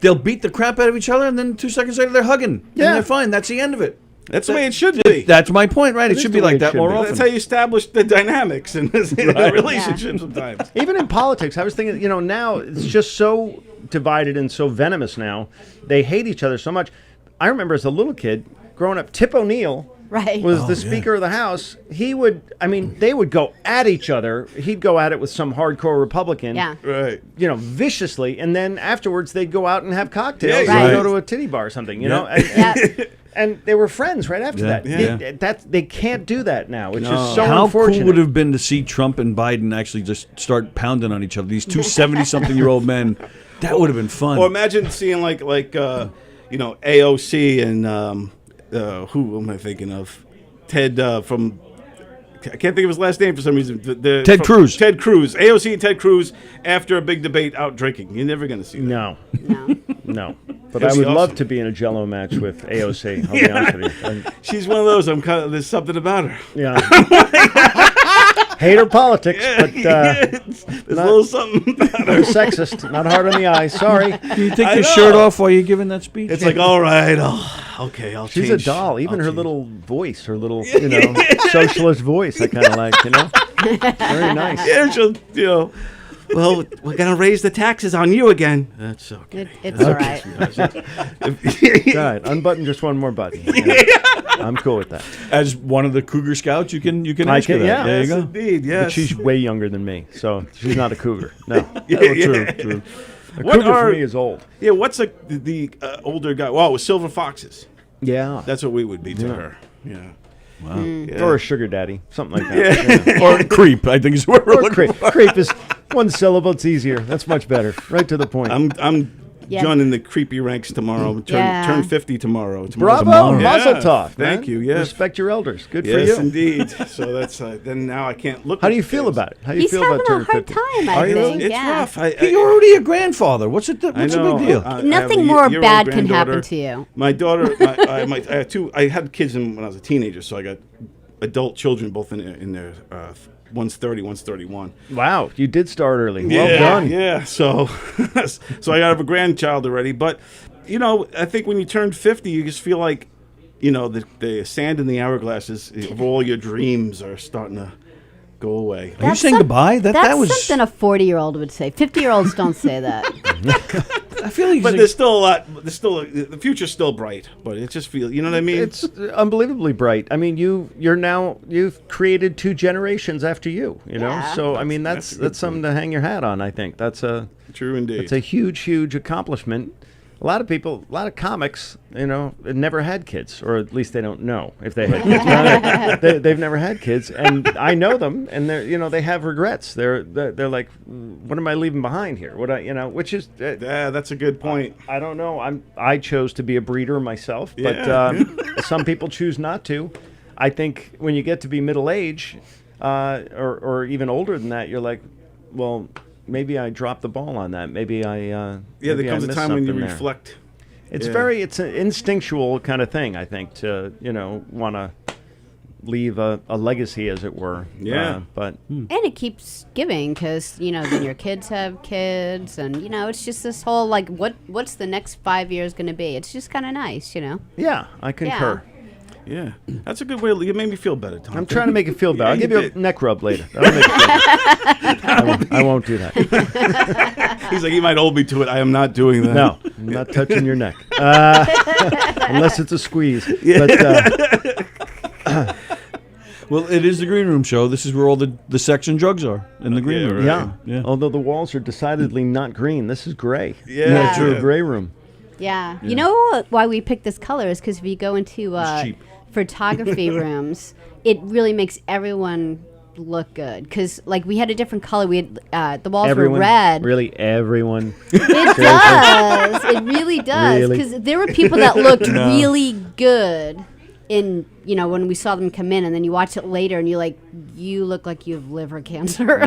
they'll beat the crap out of each other, and then 2 seconds later they're hugging. Yeah. And they're fine. That's the end of it. That's the way it should be. That's my point, right? It should the be way like it that should more be. often. That's how you establish the dynamics in the relationship sometimes. Even in politics, I was thinking, now it's just so divided and so venomous now. They hate each other so much. I remember as a little kid growing up, Tip O'Neill Right. was the Speaker of the House. They would go at each other. He'd go at it with some hardcore Republican. Yeah. Right. Viciously, and then afterwards they'd go out and have cocktails Yeah, and right. go to a titty bar or something, Yeah. And they were friends right after Yeah. that. Yeah. They can't do that now, which is so How unfortunate. cool would it have been to see Trump and Biden actually just start pounding on each other? These two 70-something-year-old men. That would have been fun. Or imagine seeing like AOC and who am I thinking of? Ted from. I can't think of his last name for some reason. Ted Cruz. Ted Cruz. AOC and Ted Cruz after a big debate out drinking. You're never going to see that. No. No. But It'd I be would love awesome. to be in a Jello match with AOC. I'll be honest with you. She's one of those. There's something about her. Yeah. Hate her politics, but There's a little something about her. I'm sexist. Not hard on the eyes. Sorry. Can you take I your know. shirt off while you're giving that speech? It's like, all right, okay, I'll She's change. a doll. Even I'll her change. little voice, her little, socialist voice, I kind of like, Very nice. Yeah, she'll, well, we're going to raise the taxes on you again. That's okay. It's all right. All right, unbutton just one more button. Yeah. I'm cool with that. As one of the Cougar Scouts, you can I ask her can- that. yeah. There you Yes, go. indeed, yes. But she's way younger than me, so she's not a cougar. No. True. A What cougar are- for me is old. Yeah, what's the older guy? Well, it was Silver Foxes. Yeah. That's what we would be to her. Yeah. Wow. Yeah. Or a sugar daddy, something like that. Yeah. Or creep, I think is what we're Or looking creep. for. Creep is one syllable. It's easier. That's much better. Right to the point. I'm Yeah. joining the creepy ranks tomorrow. Turn 50 tomorrow. Bravo, tomorrow. Mazel Yeah, tov. thank man. you, yes. Respect your elders. Good Yes, for you. indeed. So that's then now I can't look. How at do you feel things. about it? How do you He's feel having about a turning hard 50? time, I Are you? think. It's Yeah. rough. You're already a grandfather. What's the big deal? Nothing more bad can happen to you. My daughter, I had two. I had kids when I was a teenager, so I got adult children, both in their one's 30, one's 31. Wow, you did start early. Well done. Yeah. So, so I have a grandchild already. But I think when you turn 50, you just feel like, the sand in the hourglasses of all your dreams are starting to go away. Are you saying goodbye? That was something a 40-year-old would say. 50-year-olds don't say that. I feel like But there's still a lot. The future's still bright. But it just feels. You know what I mean? It's unbelievably bright. I mean, you've created 2 generations after you. Yeah. So I mean, that's a good that's something to hang your hat on. I think that's a True indeed. It's a huge accomplishment. A lot of people, a lot of comics, never had kids, or at least they don't know if they had kids. They've never had kids, and I know them, and they have regrets. They're like, what am I leaving behind here? Which is Yeah, that's a good point. I don't know. I chose to be a breeder myself, but Yeah. some people choose not to. I think when you get to be middle age, or even older than that, you're like, well, maybe I dropped the ball on that. Maybe I There maybe I comes a missed time when you something there. reflect. It's Yeah. it's an instinctual kind of thing, I think, to want to leave a legacy, as it were. Yeah. But And it keeps giving because, then your kids have kids. And, it's just this whole, like, what's the next 5 years going to be? It's just kind of nice, yeah, I concur. Yeah, that's a good way. You made me feel better, Tom. I'm trying to make it feel better. Yeah, I'll give you you a did. neck rub later. That'll make it feel I won't do that. He's like, you might hold me to it. I am not doing that. No, I'm not touching your neck. Unless it's a squeeze. But, Well, it is the Green Room Show. This is where all the sex and drugs are, in the Green Yeah, Room. right. yeah. Yeah. Although the walls are decidedly not green. This is gray. Yeah, It's a gray room. Yeah. You know why we picked this color is because if you go into cheap. photography rooms, it really makes everyone look good. Because, like, we had a different color. We had the walls Everyone, were red. really, everyone. It does. It really does. Really? Because there were people that looked really good in, when we saw them come in, and then you watch it later and you're like, you look like you have liver cancer.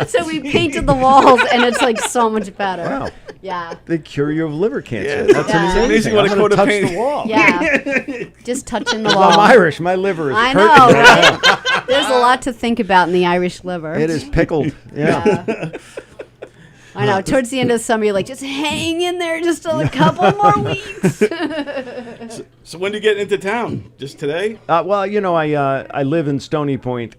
So we painted the walls and it's like so much better. Wow. Yeah. They cure you of liver cancer. Yeah. That's Yeah. amazing. Amazing what I'm a gonna coat of touch paint- the wall. Yeah. Just touching the I'm wall. Irish. My liver is I hurting. know, right? There's a lot to think about in the Irish liver. It is pickled. Yeah. I know. Towards the end of the summer, you're like, just hang in there just a couple more weeks. So when do you get into town? Just today? Well, I live in Stony Point.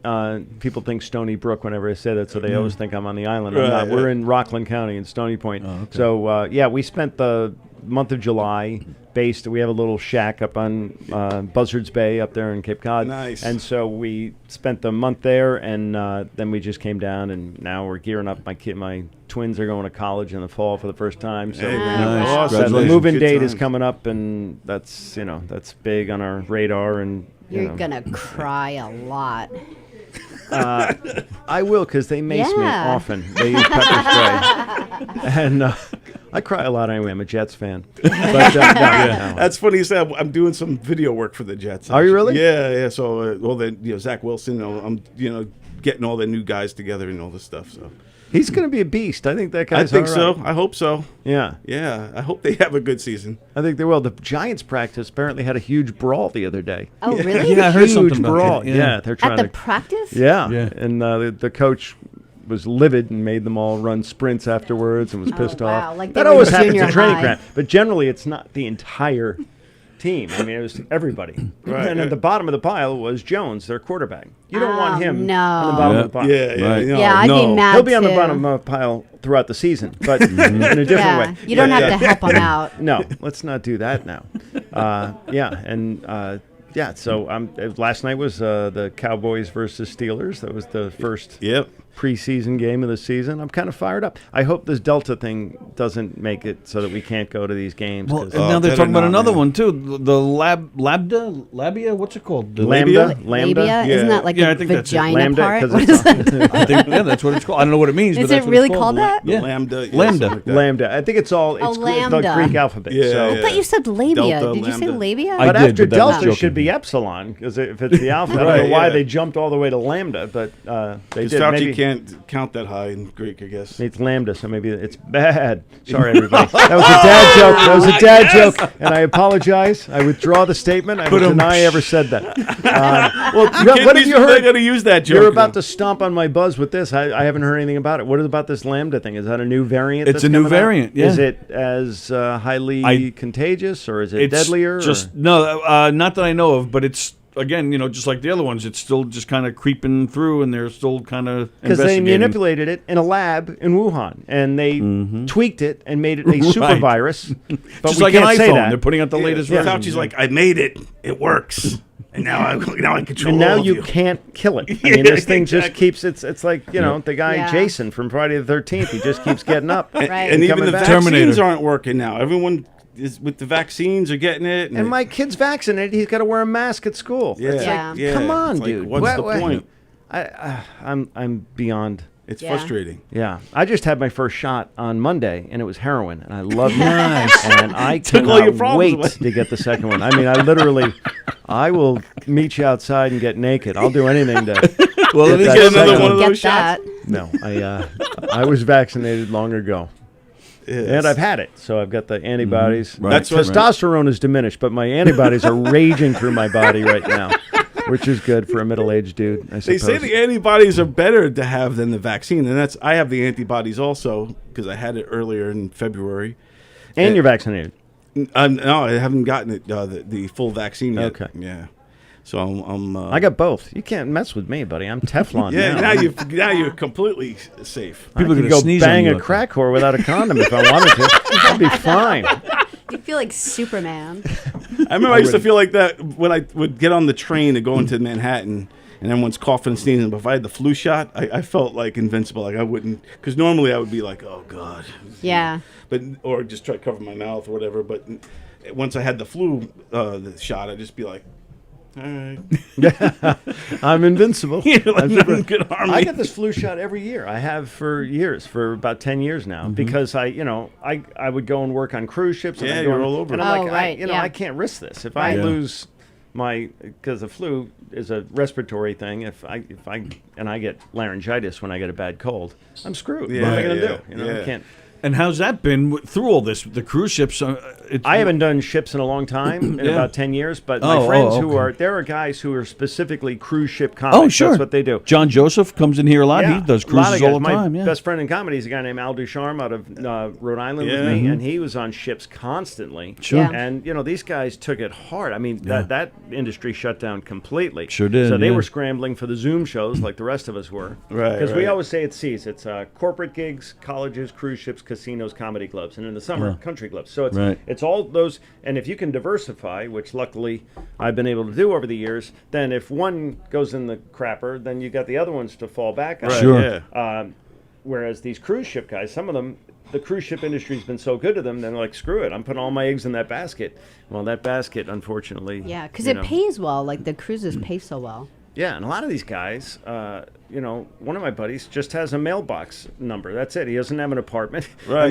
People think Stony Brook whenever I say that, so they always think I'm on the island. I'm Right, not. We're right. in Rockland County in Stony Point. So, we spent the month of July based. We have a little shack up on Buzzards Bay up there in Cape Cod. Nice. And so we spent the month there, and then we just came down, and now we're gearing up. My twins are going to college in the fall for the first time. So Hey, Nice. awesome. so the Congratulations. move-in Good date is times. coming up, and that's big on our radar. And You're gonna cry a lot. I will, because they mace me Yeah. often. They use pepper spray, and I cry a lot anyway. I'm a Jets fan. But, no. That's funny you said. I'm doing some video work for the Jets. Are you really? Yeah. So all the Zach Wilson. I'm getting all the new guys together and all this stuff. So He's going to be a beast. I think that guy's I think all right. so. I hope so. Yeah, Yeah. I hope they have a good season. I think they will. The Giants practice apparently had a huge brawl the other day. Oh, really? Yeah, I heard Huge something about brawl. that. Yeah, they're trying At the to. practice? Yeah. Yeah. And the coach was livid and made them all run sprints afterwards and was pissed wow, off. like they That were always in happens junior in training high. camp, but generally it's not the entire team. I mean, it was everybody. Right, And at right. the bottom of the pile was Jones, their quarterback. You don't want him no. on the bottom of the pile. Yeah. Right. No, Yeah, I'd no. be mad He'll be on the too. bottom of the pile throughout the season, but in a different Yeah, way. you don't Yeah, have to help him out. No, let's not do that now. So last night was the Cowboys versus Steelers. That was the first Yep. preseason game of the season. I'm kind of fired up. I hope this Delta thing doesn't make it so that we can't go to these games. Well, 'cause- and now they're better talking about not, another man. one too. The labia. What's it called? The Lambda? Labia? Isn't Yeah. that like Yeah, I the think that's it. vagina Lambda, part? 'cause What it's is that? I think, yeah, that's what it's called. I don't know what it means. Is but that's it what really it's called that? The Yeah. Lambda. Yeah, Lambda. something like that. Lambda. I think it's all Oh, it's the lambda. Greek alphabet. Yeah, so. I thought you said labia. Delta, Did you say lambda. labia? I But did, after but that was Delta joking. should be Epsilon, because if it's the alpha, I don't Right, know why yeah. they jumped all the way to Lambda, but they Because did. Fauci Maybe can't count that high in Greek, I guess. it's Lambda, so maybe it's bad. Sorry, everybody. That was a dad joke. That was a dad joke, and I apologize. I withdraw the statement. I would deny I ever said that. Well, what have you heard? They're going to use that joke. You're about to stomp on my buzz with this. I haven't heard anything about it. What is about this Lambda thing? Is that a new variant? It's that's a new coming out? variant, yeah. Is it as highly contagious, or is it deadlier? Just or? no, not that I know of. But it's again, just like the other ones. It's still just kind of creeping through, and they're still kind of Because they investigating. manipulated it in a lab in Wuhan, and they tweaked it and made it a super Right. virus. But Just we like can't an say iPhone, that. they're putting out the latest Yeah, version. Fauci's like, I made it. It works. And now I control And now all of you can't kill it. I mean, this thing just exactly. keeps. It's like the guy Yeah. Jason from Friday the 13th. He just keeps getting up. Right. And even coming the back. vaccines Terminator. aren't working now. Everyone is with the vaccines are getting it. And my kid's vaccinated. He's got to wear a mask at school. yeah, It's like, Yeah. yeah. come on, It's like, dude. What's the What- point? I'm beyond. It's Yeah. frustrating. Yeah, I just had my first shot on Monday, and it was heroin, and I loved it. Nice. And I Took all your cannot problems wait away. to get the second one. I mean, I will meet you outside and get naked. I'll do anything to. Well, Get it is that Get second another one. one of Get those shots. that. No, I was vaccinated long ago, Yes. and I've had it, so I've got the antibodies. Right. That's what- Testosterone is diminished, but my antibodies are raging through my body right now, which is good for a middle-aged dude. I They suppose. say the antibodies are better to have than the vaccine, and I have the antibodies also because I had it earlier in February. and you're vaccinated. No, I haven't gotten it the full vaccine yet. Okay. Yeah. So I'm I got both. You can't mess with me, buddy. I'm Teflon. yeah. now. Now you're completely safe. People are I gonna could go sneeze on bang you a out there. crack whore without a condom if I wanted to. That'd be fine. You feel like Superman. I remember I used to feel like that when I would get on the train to go into Manhattan and everyone's coughing and sneezing. But if I had the flu shot, I felt like invincible. Like I wouldn't, because normally I would be like, oh God. Yeah. But or just try to cover my mouth or whatever. But once I had the flu the shot, I'd just be like, all right. I'm invincible. Like nothing could harm I me. get this flu shot every year. I have for years, for about 10 years now, because I would go and work on cruise ships. And Yeah, I'd go you're on- all over And it. I'm Oh, like, right, yeah. I can't risk this. If I Right. Yeah. lose because the flu is a respiratory thing. If I get laryngitis when I get a bad cold, I'm screwed. what am I going to Yeah, do? I yeah. can't. And how's that been through all this? The cruise ships. I haven't done ships in a long time, in Yeah. about 10 years, but my Oh, friends okay. there are guys who are specifically cruise ship comics. Oh, sure. That's what they do. John Joseph comes in here a lot. Yeah, He does a lot of cruises all guys. the time. My Yeah. best friend in comedy is a guy named Al Ducharme out of Rhode Island with Yeah. me, and he was on ships constantly. Sure. Yeah. And, these guys took it hard. I mean, that industry shut down completely. Sure did, So they yeah. were scrambling for the Zoom shows like the rest of us were. Right, Because we right. always say it's C's. It's corporate gigs, colleges, cruise ships, casinos, comedy clubs, and in the summer, country clubs. So it's Right. it's all those. And if you can diversify, which luckily I've been able to do over the years, then if one goes in the crapper, then you got the other ones to fall back on. Right, Sure. yeah. Whereas these cruise ship guys, some of them, the cruise ship industry's been so good to them, they're like, screw it, I'm putting all my eggs in that basket. Well, that basket, unfortunately, Yeah, because you it know, pays well. Like the cruises pay so well. Yeah, and a lot of these guys, one of my buddies just has a mailbox number. That's it. He doesn't have an apartment. Right,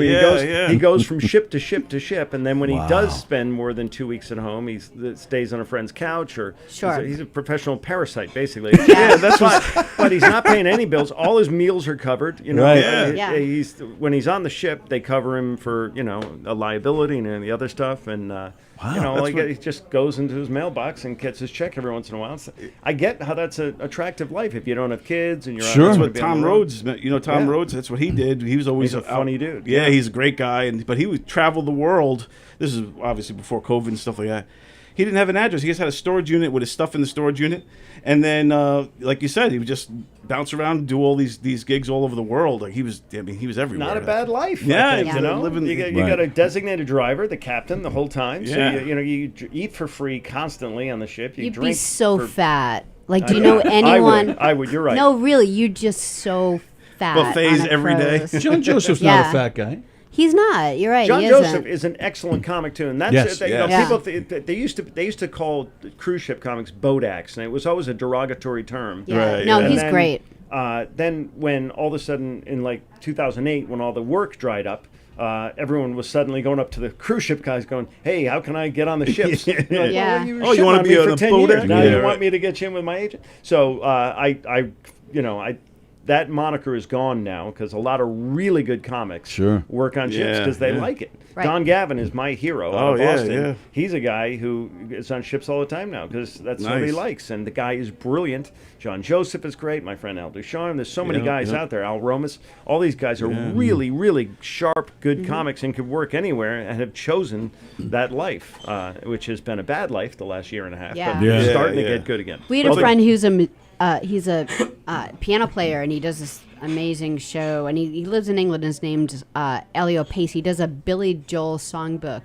he goes from ship to ship to ship, and then when he does spend more than 2 weeks at home, he stays on a friend's couch, or Sure. he's a professional parasite, basically. Yeah, that's but he's not paying any bills. All his meals are covered. You know, Right. Yeah. When he's on the ship, they cover him for a liability and the other stuff, and he just goes into his mailbox and gets his check every once in a while. So I get how that's an attractive life if you don't have kids and you're Sure. That's out what Tom Rhodes, Tom Yeah. Rhodes, that's what he did. He was always He's a funny dude. Yeah, Yeah. he's a great guy, but he would travel the world. This is obviously before COVID and stuff like that. He didn't have an address. He just had a storage unit with his stuff in the storage unit. And then, like you said, he would just bounce around and do all these gigs all over the world. Like he was everywhere. Not a bad life. Yeah, I think, yeah. you know, Living- you Right. got a designated driver, the captain, the whole time. So Yeah. you eat for free constantly on the ship. You You'd drink be so for, fat. Like, do you know I anyone? I would. You're right. No, really, you're just so fat. Buffets on a every day. cruise. John Joseph's Yeah. not a fat guy. He's not. You're right. John he Joseph isn't. is an excellent comic too, and that's Yes, people yes. they used to call cruise ship comics boat acts, and it was always a derogatory term. Yeah. Right, No, yeah. he's And then, great. Then when all of a sudden in like 2008, when all the work dried up, everyone was suddenly going up to the cruise ship guys, going, "Hey, how can I get on the ships?" You're like, Yeah. "Well, you were Oh, you shitting wanna on be me on for a 10 boat years. act? Now Yeah, you right. want me to get you in with my agent? So that moniker is gone now because a lot of really good comics Sure. work on ships Yeah, because they yeah. like it. Right. Don Gavin is my hero out Oh, of yeah, Boston. yeah. He's a guy who is on ships all the time now because that's what he Nice. likes. And the guy is brilliant. John Joseph is great. My friend Al Ducharme. There's so many Yeah, guys yeah. out there. Al Romas. All these guys are really, really sharp, good comics and could work anywhere and have chosen that life, which has been a bad life the last year and a half. Yeah. But Yeah. it's starting Yeah, to yeah. get good again. We had a Well, friend who's he's a piano player, and he does this amazing show, and he lives in England. His name's Elio Pace. He does a Billy Joel songbook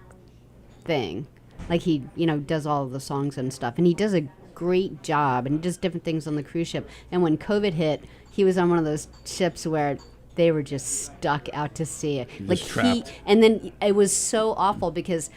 thing, like he does all of the songs and stuff, and he does a great job, and he does different things on the cruise ship. And when COVID hit, he was on one of those ships where they were just stuck out to sea, trapped. and then it was so awful because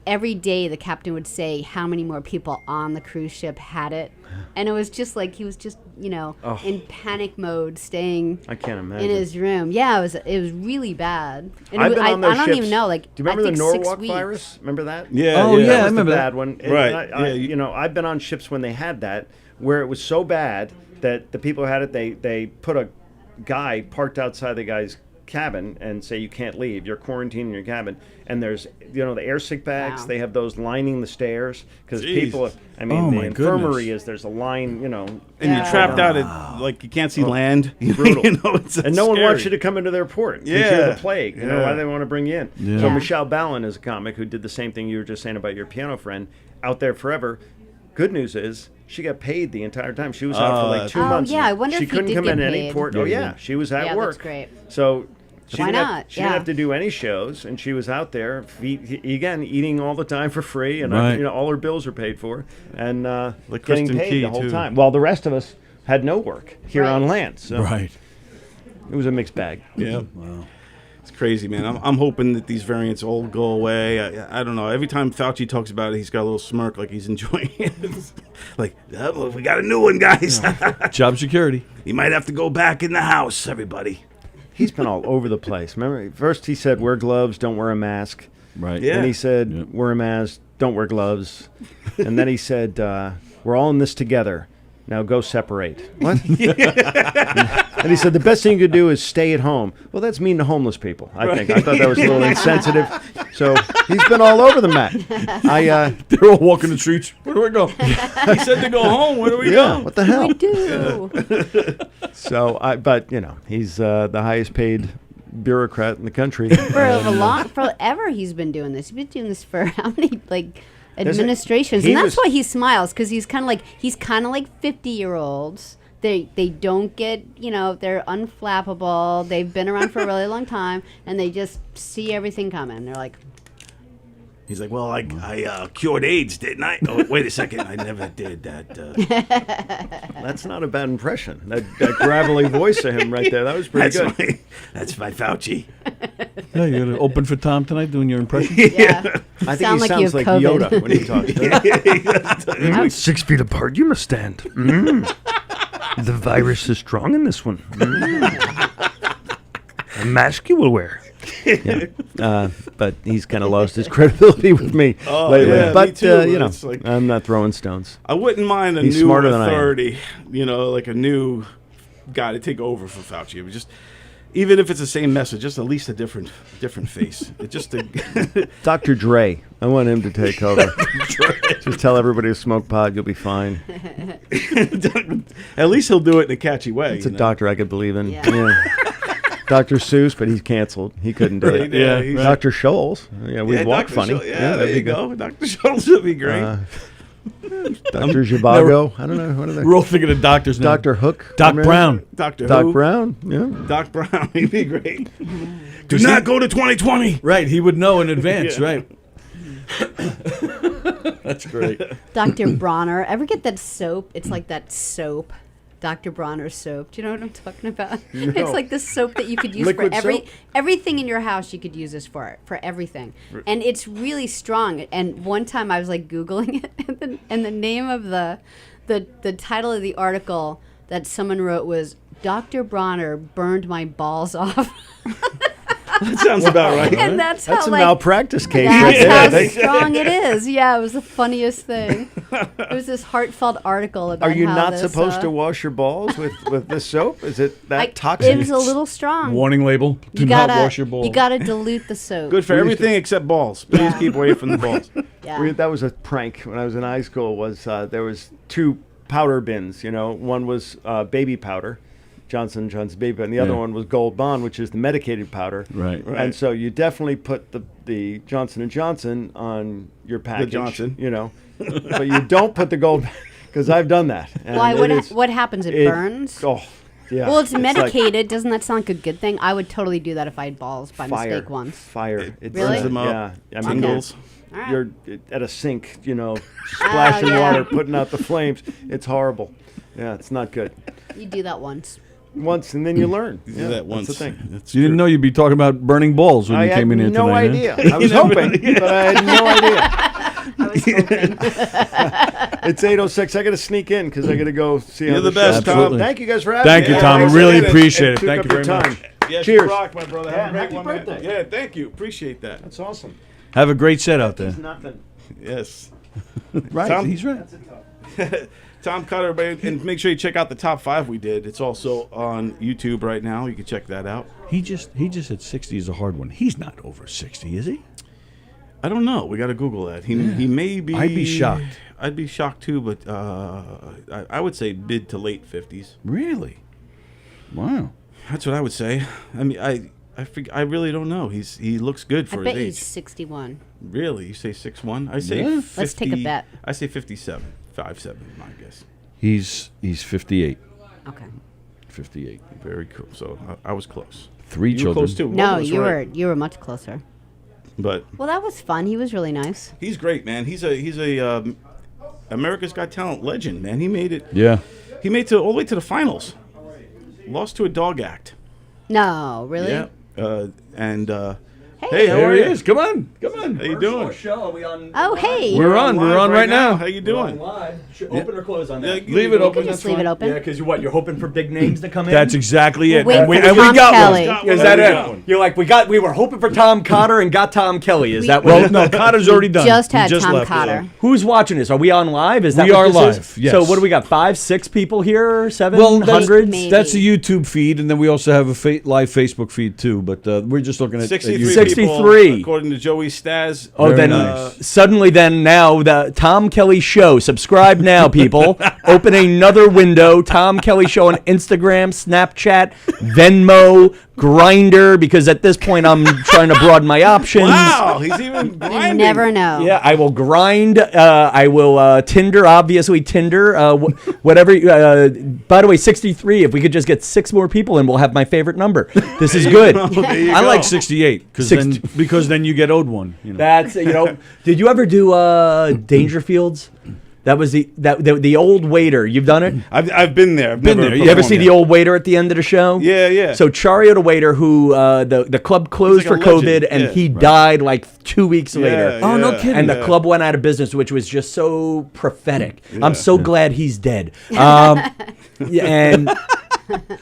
every day the captain would say how many more people on the cruise ship had it, and it was just like he was just in panic mode, staying I can't imagine. in his room. Yeah, it was really bad. And I've it, been I, on those I don't ships. even know. Like, do you remember I the think 6 Norwalk weeks. virus? Remember that? Yeah, Oh, yeah, I That was remember the that. bad one. Right, And yeah, I've been on ships when they had that, where it was so bad that the people who had it, they put a guy parked outside the guy's cabin and say you can't leave. You're quarantined in your cabin. And there's the air sick bags. Wow. They have those lining the stairs because Jeez. people. I Oh, mean, the my infirmary goodness. is there's a line. And Yeah. you're trapped out at, like, you can't see land. brutal. It's And no one scary. wants you to come into their port. Yeah. You're the plague. You know, Yeah. why do they want to bring you in? Yeah. So Yeah. Michelle Ballin is a comic who did the same thing you were just saying about your piano friend, out there forever. Good news is she got paid the entire time. She was out for like 2 Oh, months. yeah, I wonder she if he couldn't did come get in any paid. port. Yeah, Oh he yeah, did. she was at Yeah, work. that's great. So she Why didn't have- not? she didn't Yeah. have to do any shows, and she was out there again eating all the time for free, and Right. all her bills are paid for, and Like getting Kristen paid Key, the whole too. time. While the rest of us had no work here Right. on land. So Right. it was a mixed bag. Yeah. Wow. It's crazy, man. I'm hoping that these variants all go away. I don't know. Every time Fauci talks about it, he's got a little smirk like he's enjoying it. Like, oh, we got a new one, guys. Job security. You might have to go back in the house, everybody. He's been all over the place. Remember, first he said, wear gloves, don't wear a mask. Right. Yeah. Then he said, Yep. wear a mask, don't wear gloves. And then he said, we're all in this together. Now go separate. What? And he said, the best thing you could do is stay at home. Well, that's mean to homeless people, I think. I thought that was a little insensitive. So he's been all over the map. They're all walking the streets. Where do I go? He said to go home. Where do we Yeah, go? what the hell? We do. So, but, he's the highest paid bureaucrat in the country. Forever he's been doing this. He's been doing this for how many administrations? He And that's was- why he smiles, because he's kind of like 50-year-olds They don't get, they're unflappable. They've been around for a really long time, and they just see everything coming. They're like, He's like, well, I cured AIDS, didn't I? Oh, wait a second, I never did that. That's not a bad impression. That gravelly voice of him right there, that was pretty good. That's my Fauci. Yeah, you're gonna open for Tom tonight doing your impression. yeah. I think Sound he like you sounds like have COVID. Yoda when he talks. 6 feet apart, you must stand. The virus is strong in this one. A mask you will wear. But he's kind of lost his credibility with me lately. yeah, but me too. It's like, I'm not throwing stones. I wouldn't mind a He's new smarter than I am. authority, like a new guy to take over for Fauci. It was just, even if it's the same message, just at least a different face. It just Dr. Dre, I want him to take over. Just tell everybody to smoke pot, you'll be fine. at least he'll do it in a catchy way. It's a doctor I could believe in. Yeah. Dr. Seuss, but he's canceled. He couldn't do it. Yeah, Dr. Scholes. Yeah, we'd walk Dr. funny. Schultz, there that'd be you good. go. Dr. Schultz would be great. Dr. Zhivago. I don't know. What are they? We're all thinking of doctors now. Dr. Hook. Doc Remember? Brown. Dr. Doc Who? Brown. Yeah. Doc Brown. He'd be great. Do not go to 2020. Right, he would know in advance, right? That's great. Dr. Bronner. Ever get that soap? It's like that soap. Dr. Bronner's soap. Do you know what I'm talking about? No. It's like the soap that you could use Liquid for soap? everything in your house. You could use this for everything, and it's really strong. And one time I was like Googling it, and the name of the title of the article that someone wrote was "Dr. Bronner burned my balls off." That sounds about right. And that's That's how a like malpractice case that's right how there. strong it is. Yeah, it was the funniest thing. It was this heartfelt article about Are you how not this, supposed to wash your balls with this soap? Is it that toxic? It was a little strong. Warning label: Do you not gotta, wash your balls. You gotta dilute the soap. Good for everything except balls. Please keep away from the balls. Yeah. That was a prank when I was in high school. There was 2 powder bins. One was baby powder, Johnson & Johnson's baby powder, and the other one was Gold Bond, which is the medicated powder. Right. And so you definitely put the Johnson & Johnson on your package. Johnson. But you don't put the Gold, because I've done that. And Why? it What happens? It burns. Oh, yeah. Well, it's like medicated. Doesn't that sound like a good thing? I would totally do that if I had balls by fire. mistake once. Fire. It Really? burns them up. Yeah. I mean, Tingles. All right. you're at a sink, splashing yeah. water, putting out the flames. It's horrible. Yeah, it's not good. You do that once. Once, and then you learn. Do that once. That's the thing. That's You didn't true. know you'd be talking about burning balls when I you had came in here no tonight. idea. I was hoping, but I had no idea. I was hoping. It's 8:06. I got to sneak in because I got to go see how You're the show best, is. Tom. Absolutely. Thank you guys for having Thank me. you, Tom. I Thanks really again. appreciate it. Took Thank up you your very time. much. Yes, Cheers. you rock, my brother. Have a great happy one, man. birthday. Yeah, thank you. Appreciate that. That's awesome. Have a great set out there. Nothing. Yes. Right, Tom- he's right. Tom Cutter, everybody, and make sure you check out the top 5 we did. It's also on YouTube right now. You can check that out. He just said 60 is a hard one. He's not over 60, is he? I don't know. We got to Google that. He may be. I'd be shocked. I'd be shocked too, but I would say mid to late 50s. Really? Wow. That's what I would say. I mean, I really don't know. He looks good I for bet his he's age. 61. Really? You say 6'1"? I say Yeah. 50, Let's take a bet. I say 57. 5'7", my guess. He's 58. Okay. 58. Very cool. So I was close. 3 You were children. close too. Both No, of us you were much closer. But Well, that was fun. He was really nice. he's great, man. He's a America's Got Talent legend, man. He made it. Yeah. He made it all the way to the finals. Lost to a dog act. No, really? Yeah. Hey, how There are he you? is. Come on. Come on. How you doing? Show. Are we on? Oh, hey. We're on. We're on right now. How you doing? Live. Should open or close on that? Leave it open. Just That's leave fine. it open. Yeah, because you're hoping for big names to come in. That's exactly it. We're And we, waiting and for we Tom got Kelly. one. Is that it? You're like we were hoping for Tom Cotter and got Tom Kelly. Is that what? Well, no, Cotter's already done. Just He had Tom left. Cotter. Who's watching this? Are we on live? Is that We what are this live, Is? yes. So what do we got? 5, 6 people here? 7 Well, that's, hundreds? Maybe. that's the YouTube feed, and then we also have a live Facebook feed too. But we're just looking at 63 YouTube. 63. people, according to Joey Staz. Oh, Very then nice. suddenly, then now the Tom Kelly Show. Subscribe now, people. Open another window. Tom Kelly Show on Instagram, Snapchat, Venmo, Grinder, because at this point I'm trying to broaden my options. Wow, he's even You grinding. never know. Yeah, I will grind. I will Tinder, obviously Tinder. Whatever. By the way, 63. If we could just get 6 more people in, we'll have my favorite number. This is good. There you I go. like 68 because then you get owed one. You know. That's Did you ever do Dangerfields? That was the old waiter. You've done it. I've been there. I've Been never there. You ever performed see there. the old waiter at the end of the show? Yeah, yeah. So Chario the waiter, who the club closed like a for COVID, legend. and Yeah. he died like 2 weeks later. Oh, no yeah. kidding. And the Yeah. club went out of business, which was just so prophetic. I'm so glad he's dead. Yeah, and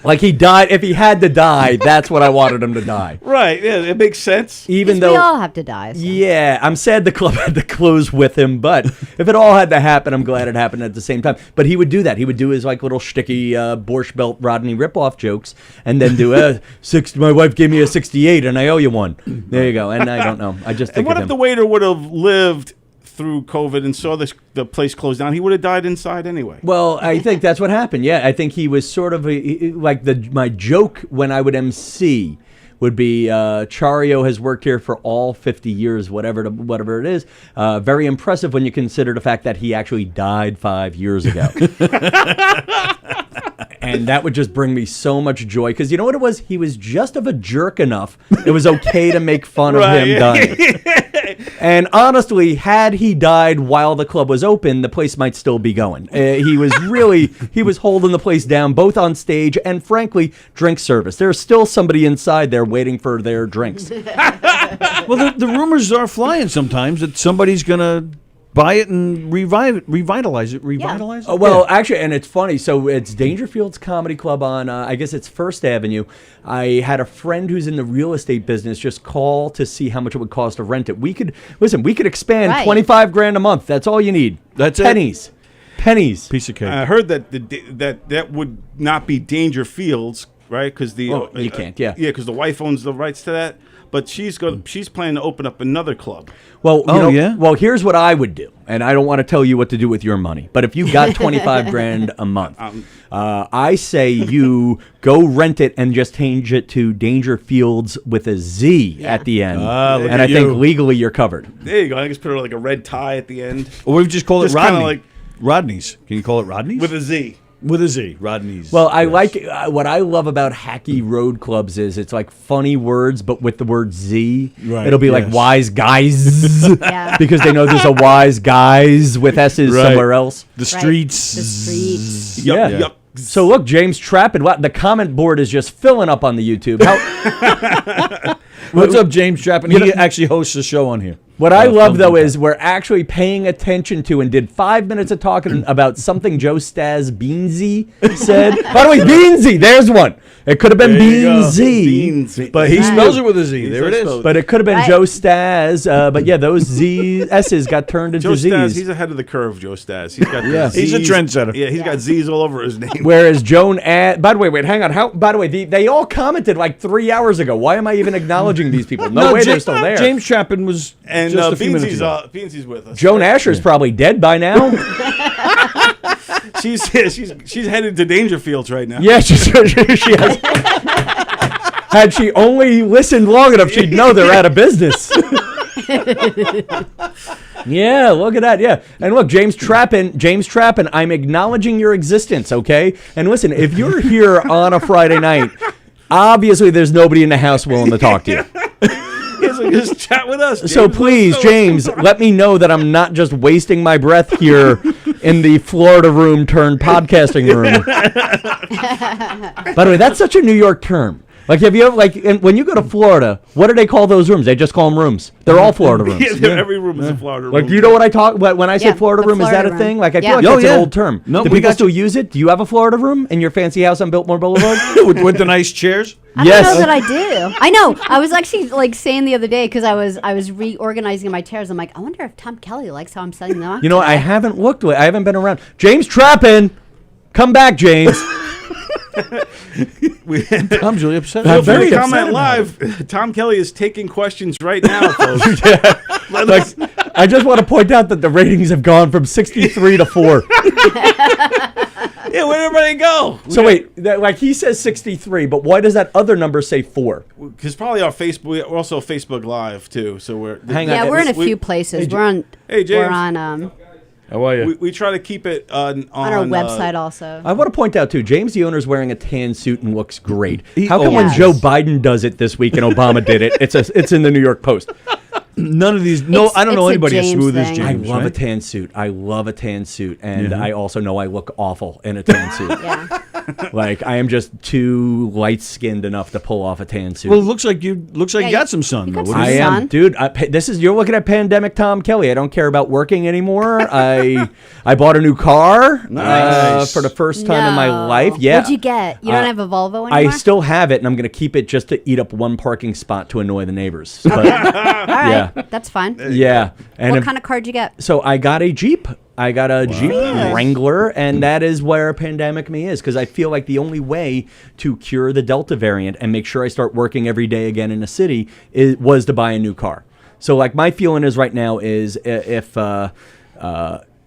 like he died. If he had to die, that's what I wanted him to die. Right, yeah, it makes sense. Even We though, all have to die. So. yeah, I'm sad the club had to close with him. But if it all had to happen, I'm glad it happened at the same time. But he would do that. He would do his like little shticky Borscht Belt Rodney ripoff jokes, and then do my wife gave me a 68, and I owe you one. There you go. And I don't know. I just And think what of if him. the waiter would have lived through COVID and saw the place close down? He would have died inside anyway. Well, I think that's what happened. Yeah, I think he was sort of like my joke when I would MC would be Chario has worked here for all 50 years, whatever it is. Very impressive when you consider the fact that he actually died 5 years ago. And that would just bring me so much joy, because you know what it was? He was just of a jerk enough. It was okay to make fun of Right, him yeah. dying. And honestly, had he died while the club was open, the place might still be going. He was holding the place down, both on stage and, frankly, drink service. There's still somebody inside there waiting for their drinks. Well, the rumors are flying sometimes that somebody's gonna buy it and revitalize it. Revitalize it. Well, actually, and it's funny. So it's Dangerfield's Comedy Club on, I guess it's First Avenue. I had a friend who's in the real estate business just call to see how much it would cost to rent it. We could expand Right. $25,000 a month. That's all you need. That's it. Pennies. Piece of cake. I heard that that would not be Dangerfield's, right? Because Oh, you can't, yeah. because the wife owns the rights to that. But she's planning to open up another club. Well, yeah? Well, here's what I would do, and I don't want to tell you what to do with your money. But if you got $25,000 a month, I say you go rent it and just change it to Dangerfields with a Z at the end, look and at I think you. legally you're covered. There you go. I just put like a red tie at the end Or we just call it Just kinda Rodney. like- Rodney's. Can you call it Rodney's? with a Z. With a Z. Rodney's. Well, I Yes. like what I love about hacky road clubs is it's like funny words, but with the word Z. Right, It'll be like yes. wise guys, Yeah. because they know there's a wise guys with S's Right. somewhere else. The Right. streets. The streets. Yeah. Yup. So look, James Trappin, the comment board is just filling up on the YouTube. What's up, James Trappin? He actually hosts a show on here. What I love, though, is we're actually paying attention to and did 5 minutes of talking about something Joe Stas Beansy said. By the way, Beansy, there's one. It could have been There you go. Beansy. But he Right. spells it with a Z. There it is. spelled. But it could have been Right. Joe Stas. But yeah, those S's got turned into Joe Stas, Z's. he's ahead of the curve. Joe Stas, he's got Yeah. the He's a Zs. trendsetter. Yeah, he's got Z's all over his name. Whereas Joan, by the way, wait, hang on. By the way, they all commented like 3 hours ago. Why am I even acknowledging these people? No, way, they're still there. James Trappin was And just a few minutes ago. Beansy's with us. Joan Asher's probably dead by now. She's headed to Dangerfields right now. Yeah, she has. Had she only listened long enough, she'd know they're out of business. Yeah, look at that. Yeah. And look, James Trappin, I'm acknowledging your existence, okay? And listen, if you're here on a Friday night, obviously there's nobody in the house willing to talk to you. So just chat with us. So James. please, James, let me know that I'm not just wasting my breath here in the Florida room turned podcasting room. By the way, that's such a New York term. Like, have you ever, when you go to Florida, what do they call those rooms? They just call them rooms. They're all Florida rooms. Yeah, every room is a Florida room. Like, do you know what I talk when I say Yeah, Florida the room? Is that Florida a thing? room. Like, I feel Yeah. like Oh, that's yeah. an old term. No, do we people got still use it? Do you have a Florida room in your fancy house on Biltmore Boulevard? with the nice chairs. I don't know that I do. I know. I was actually saying the other day because I was reorganizing my chairs. I'm like, I wonder if Tom Kelly likes how I'm setting them up. You know, I haven't looked. I haven't been around. James Trappin, come back, James. I'm really upset. Feel free very to upset comment about live. Tom Kelly is taking questions right now, folks. like I just want to point out that the ratings have gone from 63 to 4. Yeah, where'd everybody go? So wait, like he says 63, but why does that other number say 4? Because probably our Facebook, we're also Facebook Live too. So we're Yeah, we're in a few places. We're on. Hey, James. We're on. How are you? We try to keep it on our website also. I want to point out too, James the owner's wearing a tan suit and looks great. How come always when does. Joe Biden does it this week and Obama did it, it's in the New York Post? None of these. I don't know it's a anybody as James smooth as thing. James. I love a right? tan suit. I love a tan suit, and Yeah. I also know I look awful in a tan suit. Yeah. Like I am just too light skinned enough to pull off a tan suit. Well, it looks like you Yeah, got some sun. you though. got What some do I you think? am, Son? dude. You're looking at pandemic Tom Kelly. I don't care about working anymore. I bought a new car Nice. for the first time in my No. life. Yeah. What'd you get? You don't have a Volvo anymore? I still have it, and I'm going to keep it just to eat up one parking spot to annoy the neighbors. But, All right. yeah. That's fine. yeah. And What if- kind of car did you get? So I got a Jeep. I got a Jeep Wrangler, and that is where pandemic me is, because I feel like the only way to cure the Delta variant and make sure I start working every day again in a city was to buy a new car. So like my feeling is right now is if I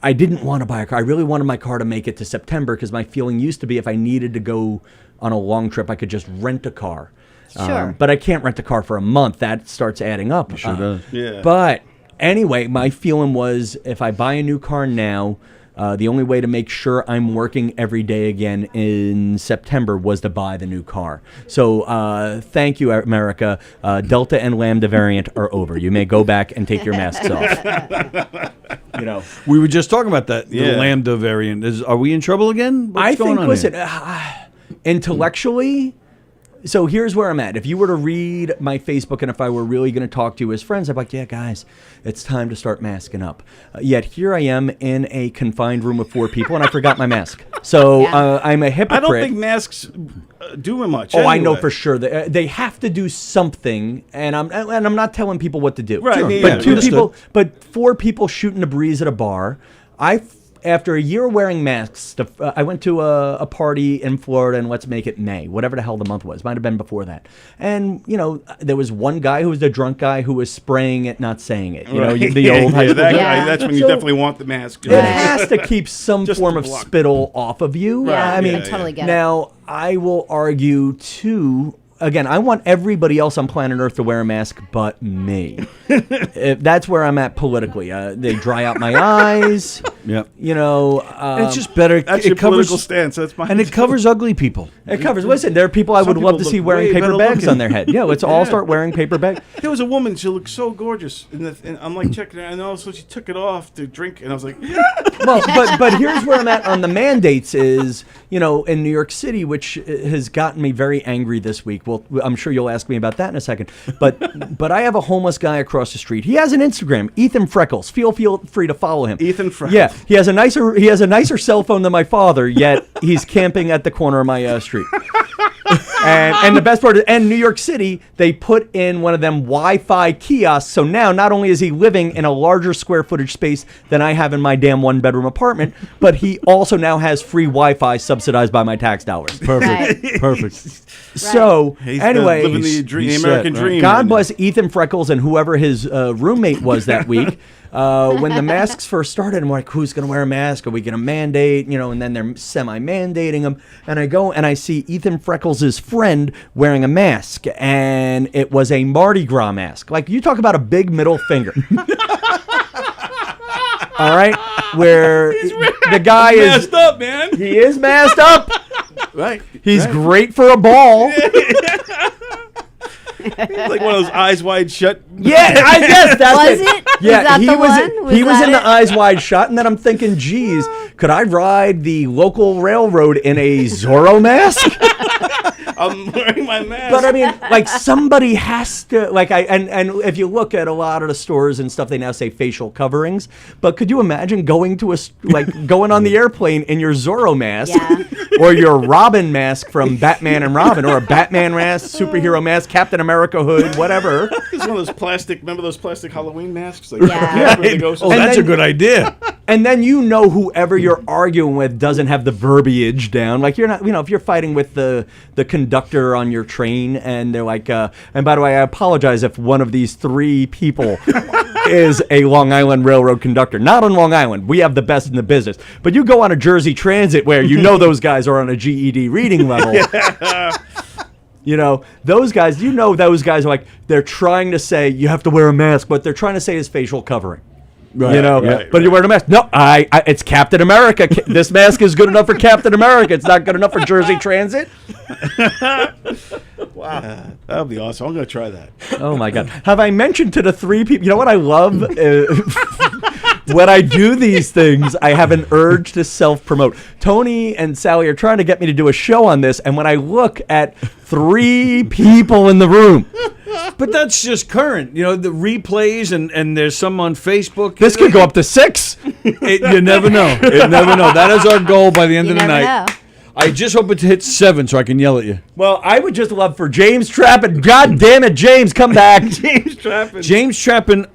didn't want to buy a car, I really wanted my car to make it to September, because my feeling used to be if I needed to go on a long trip, I could just rent a car. Sure. But I can't rent a car for a month. That starts adding up. Sure does. Yeah. But anyway, my feeling was if I buy a new car now, the only way to make sure I'm working every day again in September was to buy the new car. So thank you, America. Delta and Lambda variant are over. You may go back and take your masks off. You know, We were just talking about that. The Yeah. Lambda variant. Are we in trouble again? What's I going think, on listen, here? intellectually, so here's where I'm at. If you were to read my Facebook and if I were really going to talk to you as friends, I'd be like, yeah, guys, it's time to start masking up. Yet here I am in a confined room of 4 people, and I forgot my mask. So Yeah. I'm a I hypocrite. don't think masks do much. Oh, I know anyway. for sure that they have to do something, and I'm not telling people what to do. Right, Sure. yeah, But two understood. people, but 4 people shooting the breeze at a bar. After a year wearing masks, I went to a party in Florida, and let's make it May, whatever the hell the month was. Might have been before that. And, you know, there was one guy who was the drunk guy who was spraying it, not saying it. You know, Right. the old high yeah, school. that Yeah. guy, that's when you So- definitely want the mask. It has to keep some Just form to of block. spittle off of you. Yeah, I mean, I totally get it. now I will argue too. Again, I want everybody else on planet Earth to wear a mask but me. That's where I'm at politically. They dry out my eyes. Yep. You know, And it's just better. That's it your covers, political stance. That's my and it covers ugly people. it covers. Listen, there are people I Some would love to people see look wearing way paper better bags looking. on their head. Yeah, let's all start wearing paper bags. There was a woman. She looked so gorgeous, and I'm like checking her, and also she took it off to drink, and I was like, Well, but here's where I'm at on the mandates is, you know, in New York City, which has gotten me very angry this week. Well, I'm sure you'll ask me about that in a second. But I have a homeless guy across the street. He has an Instagram, Ethan Freckles. Feel free to follow him. Ethan Freckles. Yeah, he has a nicer cell phone than my father. Yet he's camping at the corner of my street. And the best part is, and New York City, they put in one of them Wi-Fi kiosks. So now, not only is he living in a larger square footage space than I have in my damn 1-bedroom apartment, but he also now has free Wi-Fi subsidized by my tax dollars. Perfect. Right. Perfect. So he's anyway, living the dream, he's the American set, right? dream. God right bless Ethan Freckles and whoever his roommate was that week. When the masks first started, I'm like, who's going to wear a mask? Are we going to mandate? You know, and then they're semi-mandating them. And I go and I see Ethan Freckles' friend wearing a mask. And it was a Mardi Gras mask. Like, you talk about a big middle finger. All right? Where the guy now. is... Messed up, man. He is masked up. Right. He's great for a ball. He's like one of those eyes wide shut. Yeah, I guess that's Was it. it? Yeah, Was that he the was. one? He Was was that in the it? Eyes Wide Shut, and then I'm thinking, geez, could I ride the local railroad in a Zorro mask? I'm wearing my mask. But I mean, like somebody has to and if you look at a lot of the stores and stuff, they now say facial coverings. But could you imagine going to going on the airplane in your Zorro mask Yeah. or your Robin mask from Batman and Robin, or a Batman mask, superhero mask, Captain America hood, whatever? It's one of those plastic. Remember those plastic Halloween masks? Like, Yeah. where they go, Oh, And that's then- a good idea. And then you know whoever you're arguing with doesn't have the verbiage down. Like you're not, you know, if you're fighting with the conductor on your train and they're like, and by the way, I apologize if one of these 3 people is a Long Island Railroad conductor. Not on Long Island. We have the best in the business. But you go on a Jersey Transit where you know those guys are on a GED reading level. You know, those guys are like, they're trying to say you have to wear a mask, but they're trying to say his facial covering. Right, You know, right, but you're wearing a mask. No, it's Captain America. This mask is good enough for Captain America. It's not good enough for Jersey Transit. Wow, that would be awesome. I'm going to try that. Oh my God! Have I mentioned to the three people? You know what I love? When I do these things, I have an urge to self-promote. Tony and Sallie are trying to get me to do a show on this, and when I look at 3 people in the room, But that's just current. You know, the replays, and there's some on Facebook. this could go up to 6. You never know. You never know. That is our goal by the end You of the never night. know. I just hope it hits 7 so I can yell at you. Well, I would just love for James Trappin. God damn it, James, come back. James Trappin. James Trappin,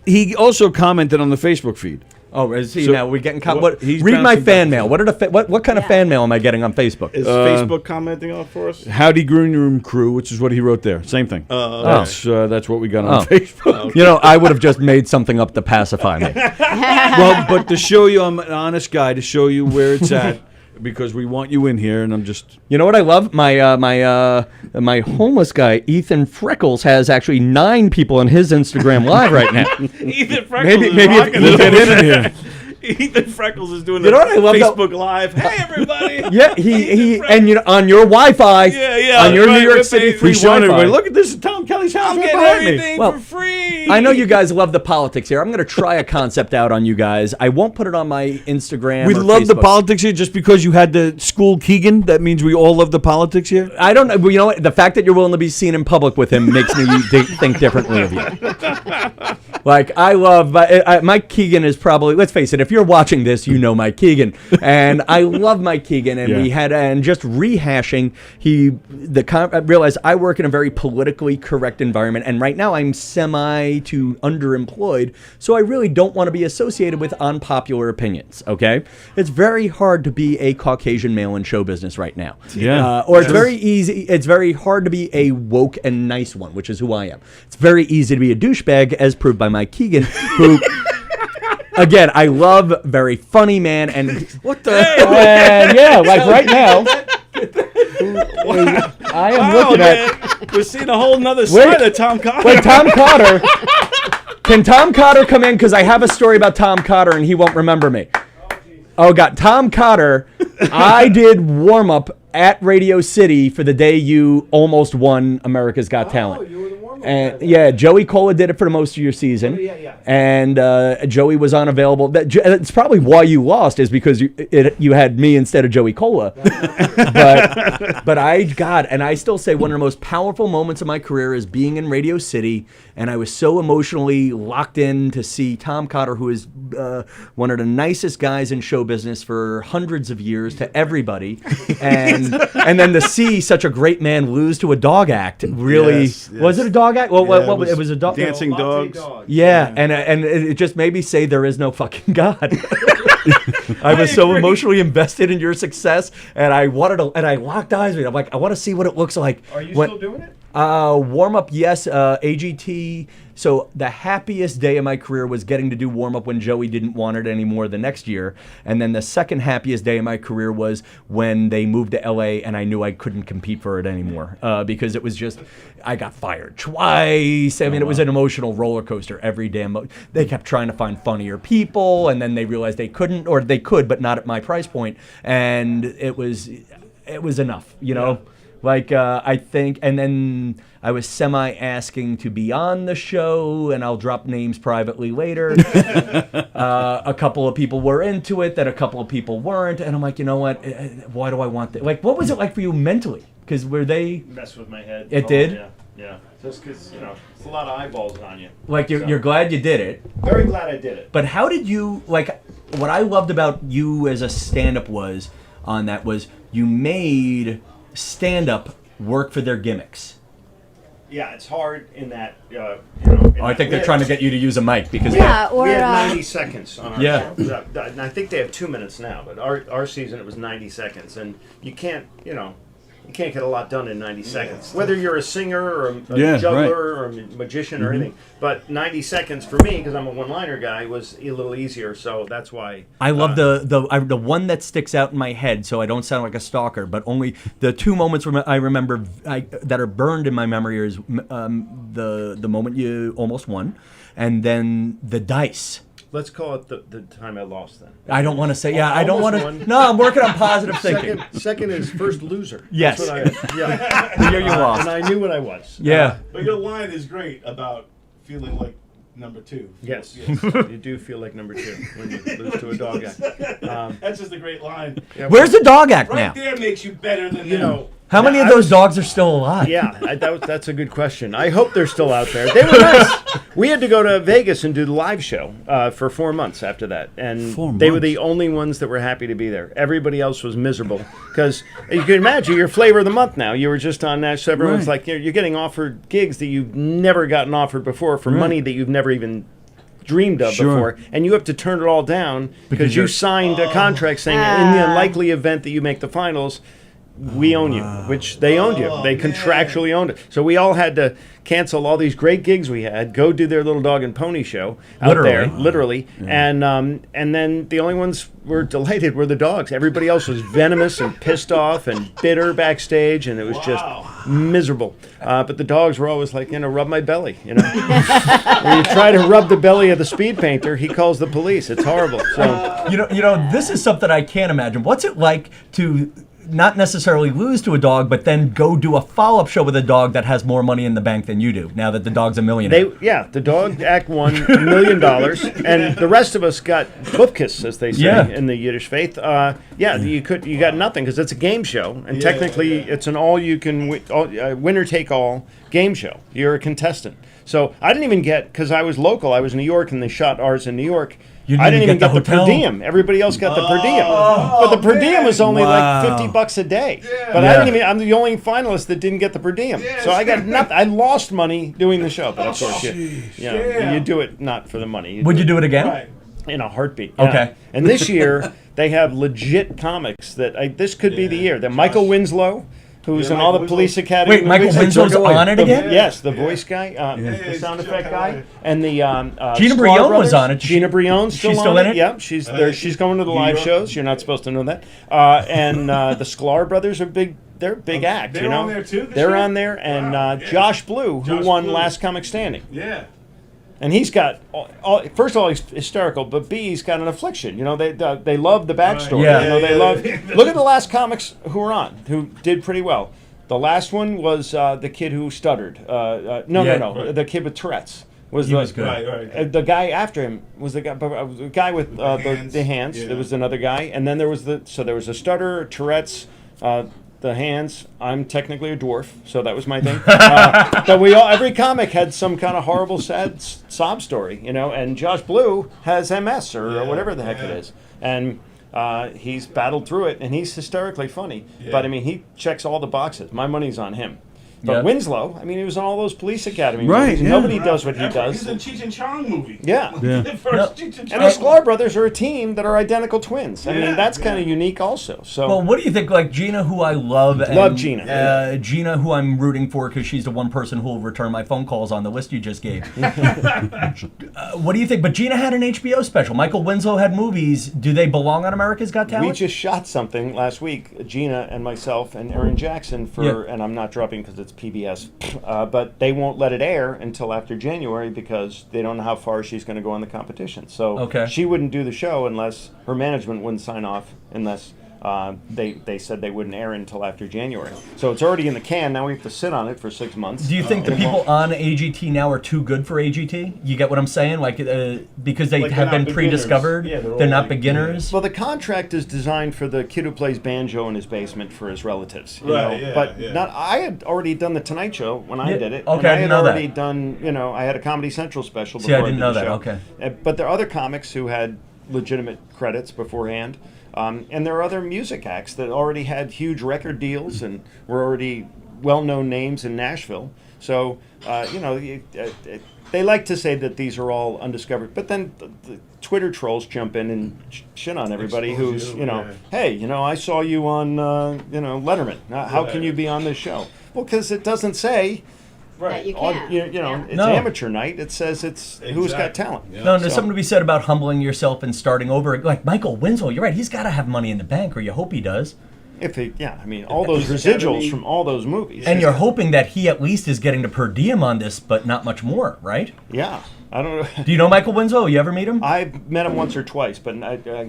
he also commented on the Facebook feed. Oh, is he So, now? We're getting he's read my bouncing fan back. mail. What kind of fan mail am I getting on Facebook? Is Facebook commenting on for us? Howdy Green Room Crew, which is what he wrote there. Same thing. That's what we got on Oh. Facebook. You know, I would have just made something up to pacify me. Well, but to show you I'm an honest guy, to show you where it's at, because we want you in here, and I'm just... You know what I love? My homeless guy, Ethan Freckles, has actually 9 people on his Instagram live right now. Ethan Freckles Maybe is rocking we'll it. get in here. Ethan Freckles is doing You know what I love about- Facebook Live. Hey, everybody. Yeah, he and you know, on your Wi-Fi, Yeah, on your right, New York with City the- free He's showing Wi-Fi. everybody, look at this, Tom Kelly's house I'm right getting behind me. everything Well, for free. I know you guys love the politics here. I'm going to try a concept out on you guys. I won't put it on my Instagram. We or love the Facebook. politics here just because you had to school Keegan. That means we all love the politics here. I don't know. You know what? The fact that you're willing to be seen in public with him makes me think differently of you. Like, I love Mike Keegan is probably, let's face it, if you're watching this, you know Mike Keegan. And I love Mike Keegan. And Yeah. we had, and just rehashing, I realized I work in a very politically correct environment. And right now I'm semi to underemployed. So I really don't want to be associated with unpopular opinions. Okay. It's very hard to be a Caucasian male in show business right now. Yeah. Or it's very easy. It's very hard to be a woke and nice one, which is who I am. It's very easy to be a douchebag, as proved by Mike Keegan, who, again, I love, very funny man, and What the and yeah, like right now, I am looking at. We're seeing a whole nother side of Tom Cotter. Wait, Tom Cotter. Can Tom Cotter come in? Because I have a story about Tom Cotter, and he won't remember me. Oh God, Tom Cotter. I did warm up at Radio City for the day you almost won America's Got Talent. you were the warm-up And guy. yeah, Joey Cola did it for the most of your season. yeah. And Joey was unavailable. It's probably why you lost, is because you had me instead of Joey Cola. but I still say one of the most powerful moments of my career is being in Radio City, and I was so emotionally locked in to see Tom Cotter, who is one of the nicest guys in show business for hundreds of years to everybody, and then to see such a great man lose to a dog act, really. Yes, yes. Was it a dog act? Well, Yeah, it was a dog. Dancing dogs. Yeah, and it just made me say there is no fucking God. I was so emotionally invested in your success, and I wanted to, and I locked eyes with it. I'm like, I want to see what it looks like. Are you when- still doing it? Warm up, yes. AGT. So the happiest day of my career was getting to do warm up when Joey didn't want it anymore the next year, and then the second happiest day of my career was when they moved to LA and I knew I couldn't compete for it anymore because it was just, I got fired twice. I mean, it was an emotional roller coaster every damn. They kept trying to find funnier people, and then they realized they couldn't, or they could, but not at my price point, and it was enough, you know. Like, I think, and then I was semi-asking to be on the show, and I'll drop names privately later. A couple of people were into it, then a couple of people weren't, and I'm like, you know what? Why do I want that? Like, what was it like for you mentally? Because were they, Mess with my head. It did? Yeah. Just because, it's a lot of eyeballs on you. like, you're glad you did it, Very glad I did it. but how did you, like, what I loved about you as a stand-up was you made stand-up work for their gimmicks. Yeah, it's hard in that, I think they're trying to get you to use a mic because Yeah, or we had 90 seconds on our Yeah. show. And I think they have 2 minutes now, but our season it was 90 seconds, and you can't you can't get a lot done in 90 seconds. Whether you're a singer or a Yeah, juggler right. or a magician or anything. But 90 seconds for me, because I'm a one-liner guy, was a little easier. So that's why. I love the one that sticks out in my head, so I don't sound like a stalker. But only the two moments I remember that are burned in my memory is the moment you almost won, and then the dice. Let's call it the time I lost then. I don't want to say. Yeah, I don't want Almost to. won. No, I'm working on positive thinking. Second is first loser. Yes. That's what yeah. The year you lost. And I knew what I was. Yeah. But your line is great about feeling like number 2. Yes. You do feel like number 2 when you lose to a dog guy. That's just a great line. Where's the dog act Right now? there makes you better than You them. know. How many of those dogs are still alive? Yeah, that's a good question. I hope they're still out there. They were nice. We had to go to Vegas and do the live show for 4 months after that, and 4 they were months. the only ones that were happy to be there. Everybody else was miserable because you can imagine you're flavor of the month now. You were just on that, so everyone's Right. like, you're getting offered gigs that you've never gotten offered before for money that you've never even dreamed of Sure. before, and you have to turn it all down because you you're- signed a contract saying in the unlikely event that you make the finals, we own you, which they owned you. They contractually owned it. So we all had to cancel all these great gigs we had, go do their little dog and pony show out there, literally. And then the only ones were delighted were the dogs. Everybody else was venomous and pissed off and bitter backstage, and it was just miserable. But the dogs were always like, rub my belly, When you try to rub the belly of the speed painter, he calls the police. It's horrible. So You know, this is something I can't imagine. What's it like to not necessarily lose to a dog, but then go do a follow-up show with a dog that has more money in the bank than you do, now that the dog's a millionaire? the dog act won $1 million, and the rest of us got bupkis, as they say in the Yiddish faith. You got nothing because it's a game show, and technically it's an winner-take-all game show. You're a contestant. So I didn't even get, because I was local, I was in New York, and they shot ours in New York. I didn't even get the per diem. Everybody else got the per diem. But the per diem was only like $50 a day. But I didn't even, I'm the only finalist that didn't get the per diem. So I got nothing. I lost money doing the show. But of course, you do it not for the money. Would you do it again? Right. In a heartbeat. Okay. And this year, they have legit comics that this could be the year. That Michael Winslow, who's in all the Police Academy. Wait, Michael movies. Winslow's on it again? Yes, the voice guy, the sound effect guy, and the Gina Sklar Brion was brothers. on it. Gina Brion's She's still still on in it? Yep, she's there. She's going to the live shows. You're not supposed to know that. And the Sklar brothers are big. They're a big act. they're on there too this They're year? on there, and Josh Blue, who Josh won Blue. Last Comic Standing. Yeah. And he's got, first of all, he's hysterical, but B, he's got an affliction. They love the backstory. Yeah. They love. Look at the last comics who were on, who did pretty well. The last one was the kid who stuttered. No, the kid with Tourette's. He was good. Right. The guy after him was the guy with the hands. Yeah. There was another guy, and then there was a stutter, Tourette's, the hands. I'm technically a dwarf, so that was my thing. But every comic had some kind of horrible, sad sob story, And Josh Blue has MS or whatever the heck it is, and he's battled through it, and he's hysterically funny. Yeah. But he checks all the boxes. My money's on him. But Yep. Winslow, he was in all those Police Academy Right, movies. yeah. Nobody does what he He's does. in Cheech and Chong movie. Yeah. The first Cheech and And Chong. the Sklar brothers are a team that are identical twins. That's kind of unique also. So Well, what do you think? Like Gina, who I love. Love Gina. Gina, who I'm rooting for because she's the one person who will return my phone calls on the list you just gave. What do you think? But Gina had an HBO special. Michael Winslow had movies. Do they belong on America's Got Talent? we just shot something last week, Gina and myself and Erin Jackson and I'm not dropping because it's PBS, but they won't let it air until after January because they don't know how far she's going to go in the competition. So she wouldn't do the show unless her management wouldn't sign off unless they said they wouldn't air it until after January. So it's already in the can. Now we have to sit on it for 6 months. Do you think the people on AGT now are too good for AGT? You get what I'm saying? Like, because they Like have they're been not pre-discovered, beginners. Yeah, they're not all beginners. Well, the contract is designed for the kid who plays banjo in his basement for his relatives. Right, yeah, but yeah. not. I had already done the Tonight Show when I Yeah, did it. okay, and I I didn't had know that. already done. I had a Comedy Central special. See, Before I didn't did know the that, show. okay. But there are other comics who had legitimate credits beforehand. And there are other music acts that already had huge record deals and were already well-known names in Nashville. So, they like to say that these are all undiscovered, but then the Twitter trolls jump in and shit on everybody who's, hey, I saw you on, Letterman. How can you be on this show? Well, because it doesn't say... That you can. It's amateur night. It says it's who's got talent. Yeah. No, there's something to be said about humbling yourself and starting over. Like Michael Winslow, you're right. He's got to have money in the bank, or you hope he does. All those residuals from all those movies. And you're hoping that he at least is getting the per diem on this, but not much more, right? Yeah. I don't know. Do you know Michael Winslow? You ever meet him? I've met him once or twice, but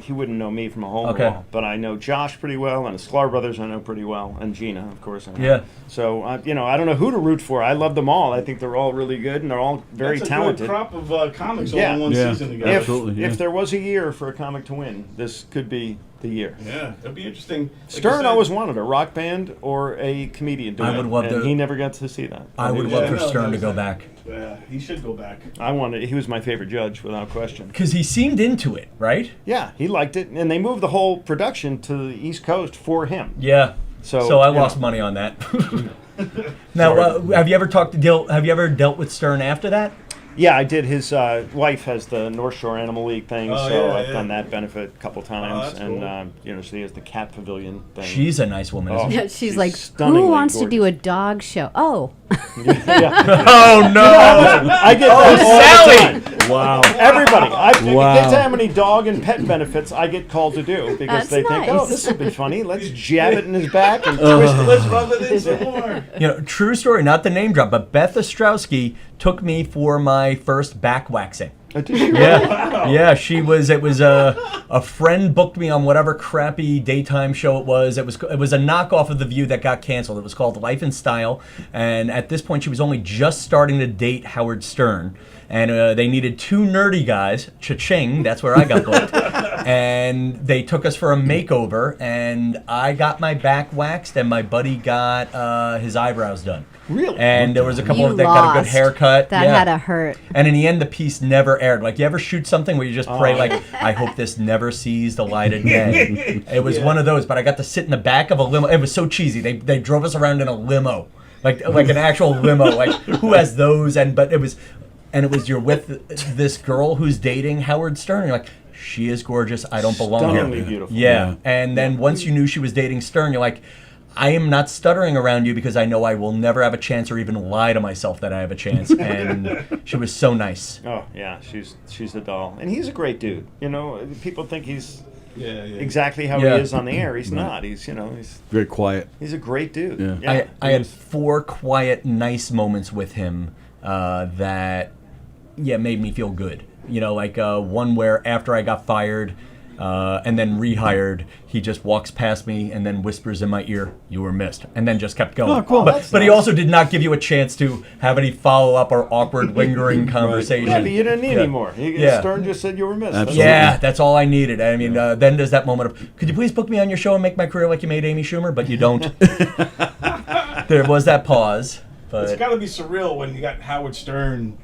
he wouldn't know me from a hole in the wall. But I know Josh pretty well, and the Sklar brothers I know pretty well, and Gina, of course. I know. Yeah. So, I don't know who to root for. I love them all. I think they're all really good, and they're all very talented. That's a good crop of comics all in one season together. Absolutely. If there was a year for a comic to win, this could be the year. Yeah, it'd be interesting. Stern always wanted a rock band or a comedian to win. I would love and he never got to see that. I would love for Stern to go back. Yeah, he should go back. He was my favorite judge, without question. Because he seemed into it, right? Yeah, he liked it, and they moved the whole production to the East Coast for him. Yeah. So I lost money on that. Now, have you ever dealt with Stern after that? Yeah, I did. His wife has the North Shore Animal League thing, I've done that benefit a couple times, and cool. She has the cat pavilion thing. She's a nice woman. Isn't she? Yeah, she's like, who wants to do a dog show? Oh. Oh no! I get that all Sallie! the time. Wow. Everybody. Guess how many dog and pet benefits I get called to do because they think, nice. this would be funny. Let's jab it in his back and twist it. Let's rub it in some more. True story, not the name drop, but Beth Ostrowski took me for my first back waxing. Yeah, it was a friend booked me on whatever crappy daytime show it was. It was a knockoff of The View that got canceled. It was called Life in Style, and at this point she was only just starting to date Howard Stern, and they needed two nerdy guys. Cha-ching, that's where I got booked. And they took us for a makeover, and I got my back waxed, and my buddy got his eyebrows done. Really? And there was a couple You of that got a good lost. haircut. That had to hurt. And in the end, the piece never aired. Like, you ever shoot something where you just pray, like, I hope this never sees the light of day. It was one of those, but I got to sit in the back of a limo. It was so cheesy. They drove us around in a limo, like an actual limo. Like, who has those? But it was you're with this girl who's dating Howard Stern. You're like, she is gorgeous. I don't belong Stunningly here. beautiful. Yeah. And then once you knew she was dating Stern, you're like, I am not stuttering around you because I know I will never have a chance or even lie to myself that I have a chance. And she was so nice. Oh, yeah, she's a doll. And he's a great dude. People think he's exactly how he is on the air. He's not. He's very quiet. He's a great dude. Yeah. I had 4 quiet, nice moments with him that made me feel good. Like one where after I got fired and then rehired, he just walks past me and then whispers in my ear, "You were missed," and then just kept going. Oh, cool. But he also did not give you a chance to have any follow-up or awkward, lingering conversation. Yeah, but you didn't need any more. Stern just said you were missed. Absolutely. Yeah, that's all I needed. I mean, then there's that moment of, could you please book me on your show and make my career like you made Amy Schumer? But you don't. There was that pause. But it's got to be surreal when you got Howard Stern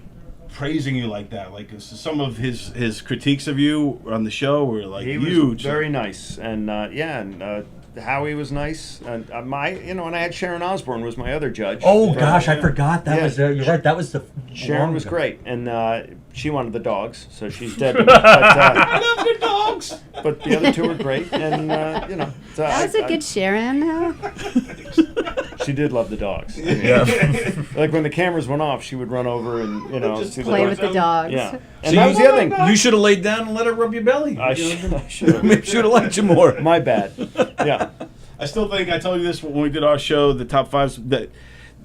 praising you like that. Like, some of his critiques of you on the show were like huge. Was very nice, and Howie was nice, and and I had Sharon Osbourne was my other judge. Oh gosh, I forgot that was you're right. That was the Sharon was great, and she wanted the dogs, so she's dead. I love your dogs. But the other two were great, and That was a good Sharon. She did love the dogs. Yeah. Like when the cameras went off, she would run over and Just see Play the with the dogs. Yeah, and that was the other thing. You should have laid down and let her rub your belly. I should have. Maybe should have liked you more. My bad. Yeah. I still think I told you this when we did our show, the top 5s, that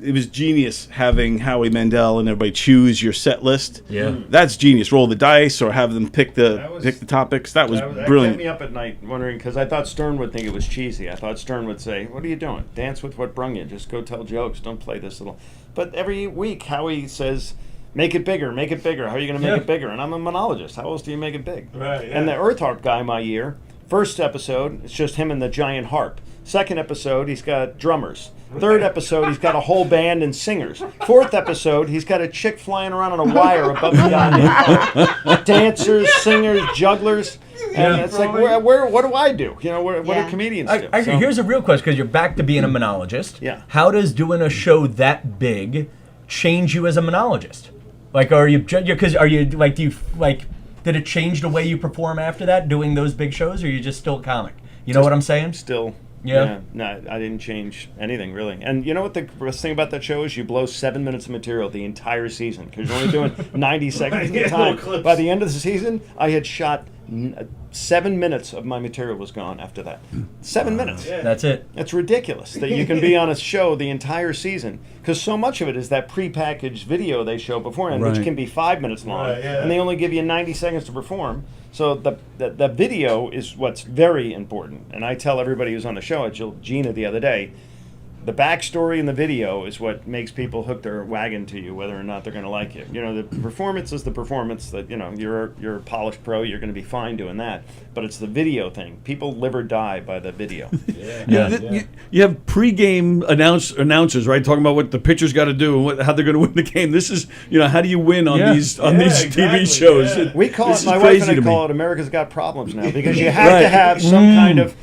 it was genius having Howie Mandel and everybody choose your set list. Yeah, that's genius. Roll the dice or have them pick the topics. That was That brilliant. kept me up at night wondering, because I thought Stern would think it was cheesy. I thought Stern would say, "What are you doing? Dance with what brung you. Just go tell jokes. Don't play this little." But every week, Howie says, "Make it bigger. Make it bigger. How are you going to make it bigger?" And I'm a monologist. How else do you make it big? Right. Yeah. And the Earth Harp guy, my year. First episode, it's just him and the giant harp. Second episode, he's got drummers. Third episode, he's got a whole band and singers. Fourth episode, he's got a chick flying around on a wire above the audience. Dancers, singers, jugglers. And it's like, where? What do I do? You know, what do comedians do? So- Here's a real question, because you're back to being a monologist. Yeah. How does doing a show that big change you as a monologist? Like, are you like, do you like? Did it change the way you perform after that, doing those big shows, or are you just still a comic? You know what I'm saying? Still. Yeah. No, I didn't change anything really. And you know what the best thing about that show is? You blow 7 minutes of material the entire season because you're only doing 90 seconds at a time. By the end of the season, I had shot 7 minutes of my material was gone after that. 7 minutes. That's it. It's ridiculous that you can be on a show the entire season because so much of it is that prepackaged video they show beforehand, which can be 5 minutes long, and they only give you 90 seconds to perform. So the video is what's very important. And I tell everybody who's on the show, I told Gina the other day, the backstory in the video is what makes people hook their wagon to you, whether or not they're going to like you. You know, the performance is the performance. That you're a polished pro, you're going to be fine doing that. But it's the video thing. People live or die by the video. You have pre-game announcers, right? Talking about what the pitcher's got to do and how they're going to win the game. This is, how do you win on these TV shows? We call This it. My is wife crazy and I to me. call it "America's Got Problems" now because you have to have some kind of.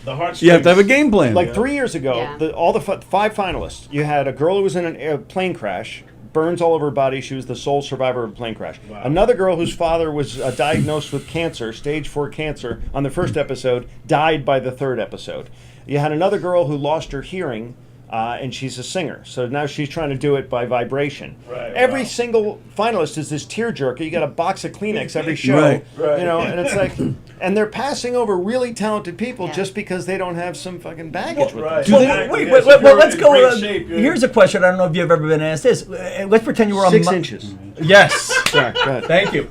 You have to have a game plan. Like 3 years ago, all the 5 finalists. You had a girl who was in a plane crash, burns all over her body. She was the sole survivor of a plane crash. Wow. Another girl whose father was diagnosed with cancer, stage 4 cancer, on the first episode, died by the 3rd episode. You had another girl who lost her hearing, and she's a singer. So now she's trying to do it by vibration. Right, every single finalist is this tearjerker. You got a box of Kleenex every show. And it's like, and they're passing over really talented people just because they don't have some fucking baggage with them. Wait, let's go. Here's a question. I don't know if you've ever been asked this. Let's pretend you were on 6 inches. Yes. Sorry, go ahead. Thank you.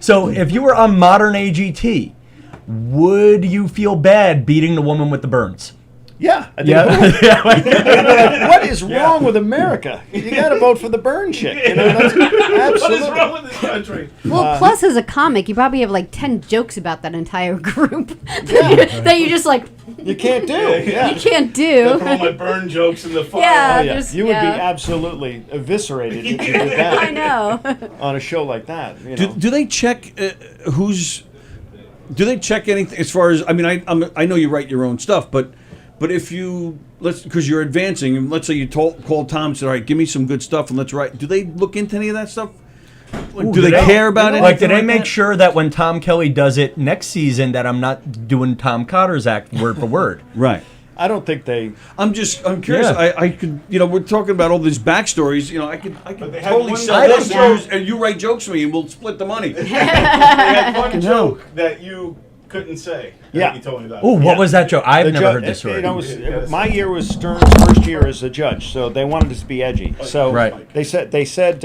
So if you were on modern AGT, would you feel bad beating the woman with the burns? Yeah. What is wrong with America? You got to vote for the burn chick. That's absolutely. What is wrong with this country? Well, plus as a comic, you probably have like 10 jokes about that entire group that you just like. You can't do. You can't do. All my burn jokes in the file. Yeah, you would be absolutely eviscerated if you did that. I know. On a show like that. Do they check Do they check anything as far as? I mean, I know you write your own stuff, but if you because you're advancing, and let's say you call Tom and said, all right, give me some good stuff and let's write. Do they look into any of that stuff? Like, do they care about it? Like, do they make sure that when Tom Kelly does it next season, that I'm not doing Tom Cotter's act word for word? Right. I don't think they. I'm curious. Yeah. I could, we're talking about all these backstories. I could totally sell I this don't to you, and you write jokes for me, and we'll split the money. They had one joke that you couldn't say. Yeah. You told me about. Oh, what was that joke? I've never heard this story. My year was Stern's first year as a judge, so they wanted us to be edgy. So they said.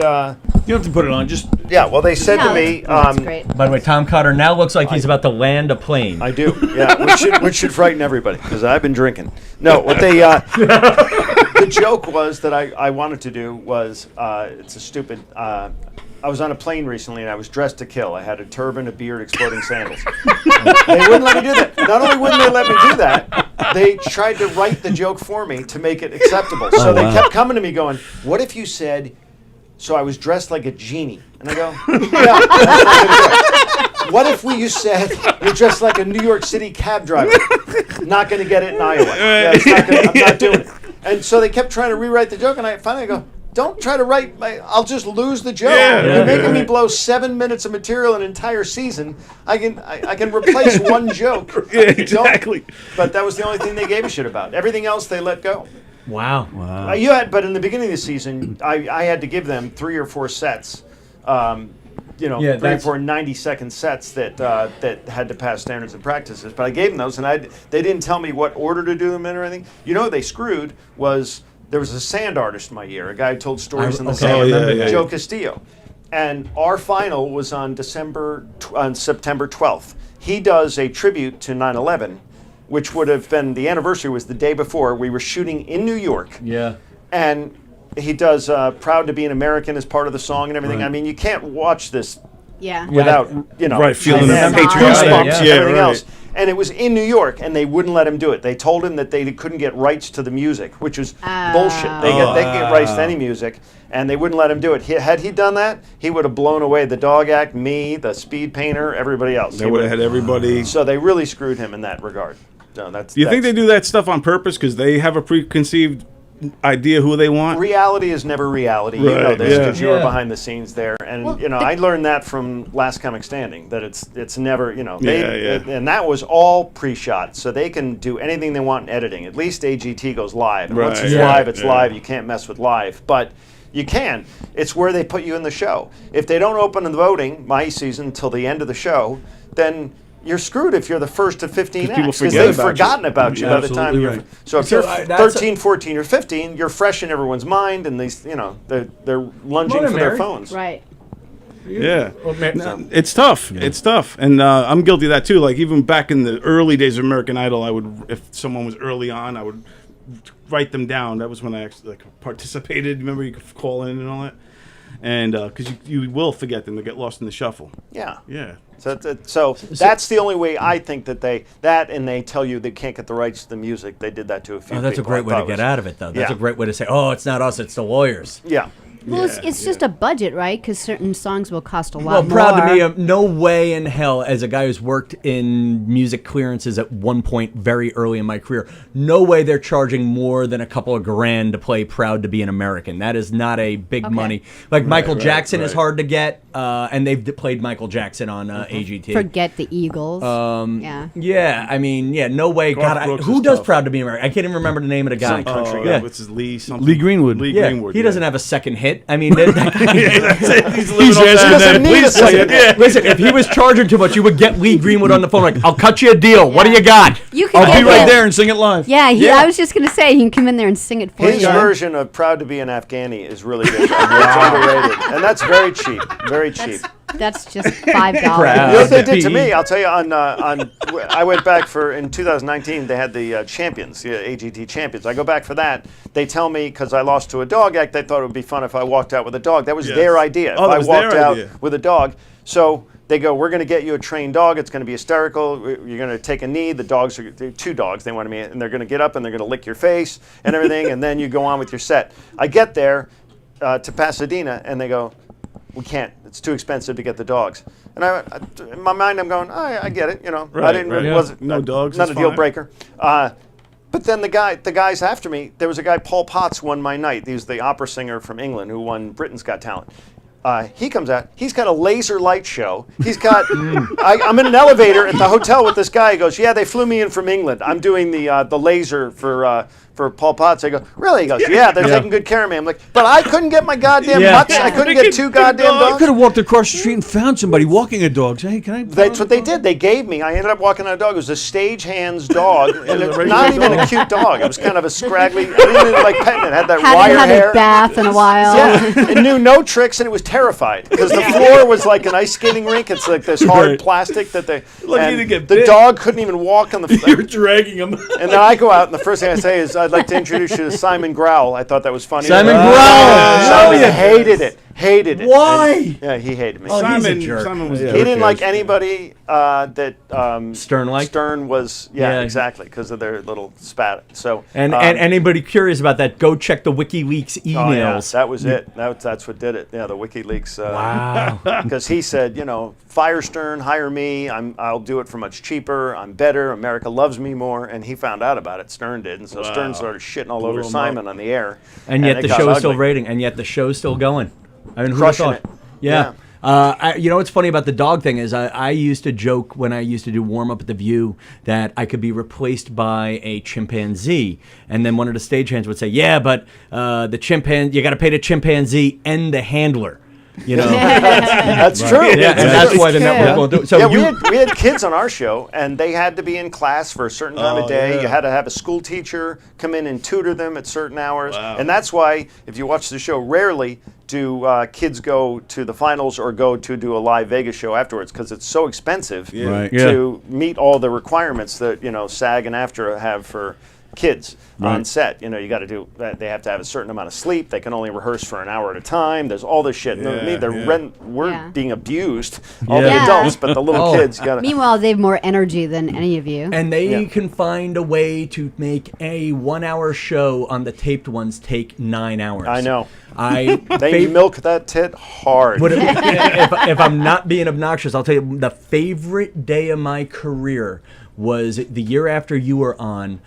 You don't have to put it on. Just Well, they said to me. That's great. By the way, Tom Cotter now looks like he's about to land a plane. I do. Yeah, which should frighten everybody because I've been drinking. No, what they. The joke was that I wanted to do was it's a stupid. I was on a plane recently and I was dressed to kill. I had a turban, a beard, exploding sandals. They wouldn't let me do that. Not only wouldn't they let me do that, they tried to write the joke for me to make it acceptable. So they kept coming to me going, what if you said, so I was dressed like a genie? And I go, yeah, that's not gonna do it. What if you said you're dressed like a New York City cab driver? Not going to get it in Iowa. I'm not doing it. And so they kept trying to rewrite the joke, and I finally go, don't try to write. I'll just lose the joke. You're making me blow 7 minutes of material an entire season. I can replace one joke. Yeah, exactly. But that was the only thing they gave a shit about. Everything else they let go. Wow. But in the beginning of the season, I had to give them 3 or 4 sets. 3 or 4 90-second sets that had to pass standards and practices. But I gave them those, and they didn't tell me what order to do them in or anything. They screwed was. There was a sand artist my year, a guy who told stories in the sand, Joe Castillo. And our final was on September 12th. He does a tribute to 9/11, which would have been, the anniversary was the day before. We were shooting in New York. Yeah. And he does Proud to be an American as part of the song and everything. Right. I mean, you can't watch this without, feeling that patriotic, everything else. And it was in New York, and they wouldn't let him do it. They told him that they couldn't get rights to the music, which was bullshit. They can get rights to any music, and they wouldn't let him do it. Had he done that, he would have blown away the Dog Act, me, the Speed Painter, everybody else. They would have had everybody. So they really screwed him in that regard. So Do you think they do that stuff on purpose because they have a preconceived idea who they want? Reality is never reality. You know this because you were behind the scenes there, and I learned that from Last Comic Standing that it's never and that was all pre-shot, so they can do anything they want in editing. At least AGT goes live, and once it's live, it's live. You can't mess with live, but you can. It's where they put you in the show. If they don't open the voting my season until the end of the show, then you're screwed if you're the first to 15 acts because they've forgotten about you by the time you're. So if you're 13, 14, or 15, you're fresh in everyone's mind, and they're lunging for their phones. Right. Yeah, it's tough. Yeah. It's tough, and I'm guilty of that too. Like even back in the early days of American Idol, if someone was early on, I would write them down. That was when I actually participated. Remember, you could call in and all that, and because you will forget them, they get lost in the shuffle. Yeah. Yeah. So that's the only way I think that they tell you they can't get the rights to the music. They did that to a few people. That's a great way to get out of it, though. That's a great way to say, oh, it's not us, it's the lawyers. Yeah. Well, it's just a budget, right? Because certain songs will cost a lot more. Well, proud to be no way in hell, as a guy who's worked in music clearances at one point very early in my career, no way they're charging more than a couple of grand to play Proud to Be an American. That is not a big money. Like Michael Jackson is hard to get, and they've played Michael Jackson on AGT. Forget the Eagles. Yeah, I mean, no way. God, who does tough. Proud to Be an American? I can't even remember the name of the guy. Some country guy. What's his Lee something? Lee Greenwood. Lee Greenwood. He doesn't have a second hit. I mean, that's it. He's asking that. Listen, if he was charging too much, you would get Lee Greenwood on the phone like, I'll cut you a deal. What do you got? I'll be right there and sing it live. Yeah, I was just going to say, he can come in there and sing it for you. His version of Proud to Be an Afghani is really good. It's underrated. And that's very cheap. Very cheap. That's just $5. You know what they did to me? I'll tell you. I went back in 2019. They had the champions, AGT champions. I go back for that. They tell me because I lost to a dog act, they thought it would be fun if I walked out with a dog. That was their idea. Oh, if I walked out with a dog, so they go, we're going to get you a trained dog. It's going to be hysterical. You're going to take a knee. The dogs are two dogs. They wanted me, and they're going to get up and they're going to lick your face and everything, and then you go on with your set. I get there to Pasadena, and they go, we can't. It's too expensive to get the dogs. And in my mind, I'm going, I get it. I didn't really wasn't no dogs. Not a deal breaker. But then the guys after me, there was a guy, Paul Potts, won my night. He was the opera singer from England who won Britain's Got Talent. He comes out. He's got a laser light show. He's got. I'm in an elevator at the hotel with this guy. He goes, they flew me in from England. I'm doing the laser for Paul Potts. I go, really? He goes, they're taking good care of me. I'm like, but I couldn't get my goddamn mutts. I couldn't get two goddamn dogs. I could have walked across the street and found somebody walking a dog. Say, hey, can I? That's what they did. They gave me. I ended up walking on a dog. It was a stagehands dog, and it's not even a cute dog. It was kind of a scraggly. I didn't even like petting it. It had that wire hair. Hadn't had a bath in a while. Yeah, it knew no tricks, and it was terrified because the floor was like an ice skating rink. It's like this hard plastic that they. The dog couldn't even walk on the. You're dragging him. And then I go out, and the first thing I say is, I'd like to introduce you to Simon Growl. I thought that was funny. Simon Growl! Simon hated it. Hated it. Why? And, he hated me. Oh, Simon, he's a jerk. Simon was he didn't like anybody that Stern liked? Stern was, exactly, because of their little spat. So and anybody curious about that, go check the WikiLeaks emails. That was it. That's what did it. Yeah, the WikiLeaks. Wow. Because he said, fire Stern, hire me. I'll do it for much cheaper. I'm better. America loves me more. And he found out about it. Stern did, and so Stern started shitting all over Simon on the air. And yet the show is still rating. And yet the show's still going. I mean, crushing it. Yeah. What's funny about the dog thing is I used to joke when I used to do warm up at The View that I could be replaced by a chimpanzee, and then one of the stagehands would say, "Yeah, but the chimpanzee, you got to pay the chimpanzee and the handler." That's true. Yeah, and that's why the network won't do it. So we had kids on our show, and they had to be in class for a certain time of day. You had to have a school teacher come in and tutor them at certain hours, and that's why, if you watch the show, rarely do kids go to the finals or go to do a live Vegas show afterwards because it's so expensive to meet all the requirements that SAG and AFTRA have for kids on set. You know, you got to do. They have to have a certain amount of sleep. They can only rehearse for an hour at a time. There's all this shit. We're being abused, all the adults, but the little kids got to. Meanwhile, they have more energy than any of you. And they can find a way to make a 1 hour show on the taped ones take 9 hours. I know. They milk that tit hard. If I'm not being obnoxious, I'll tell you the favorite day of my career was the year after you were on.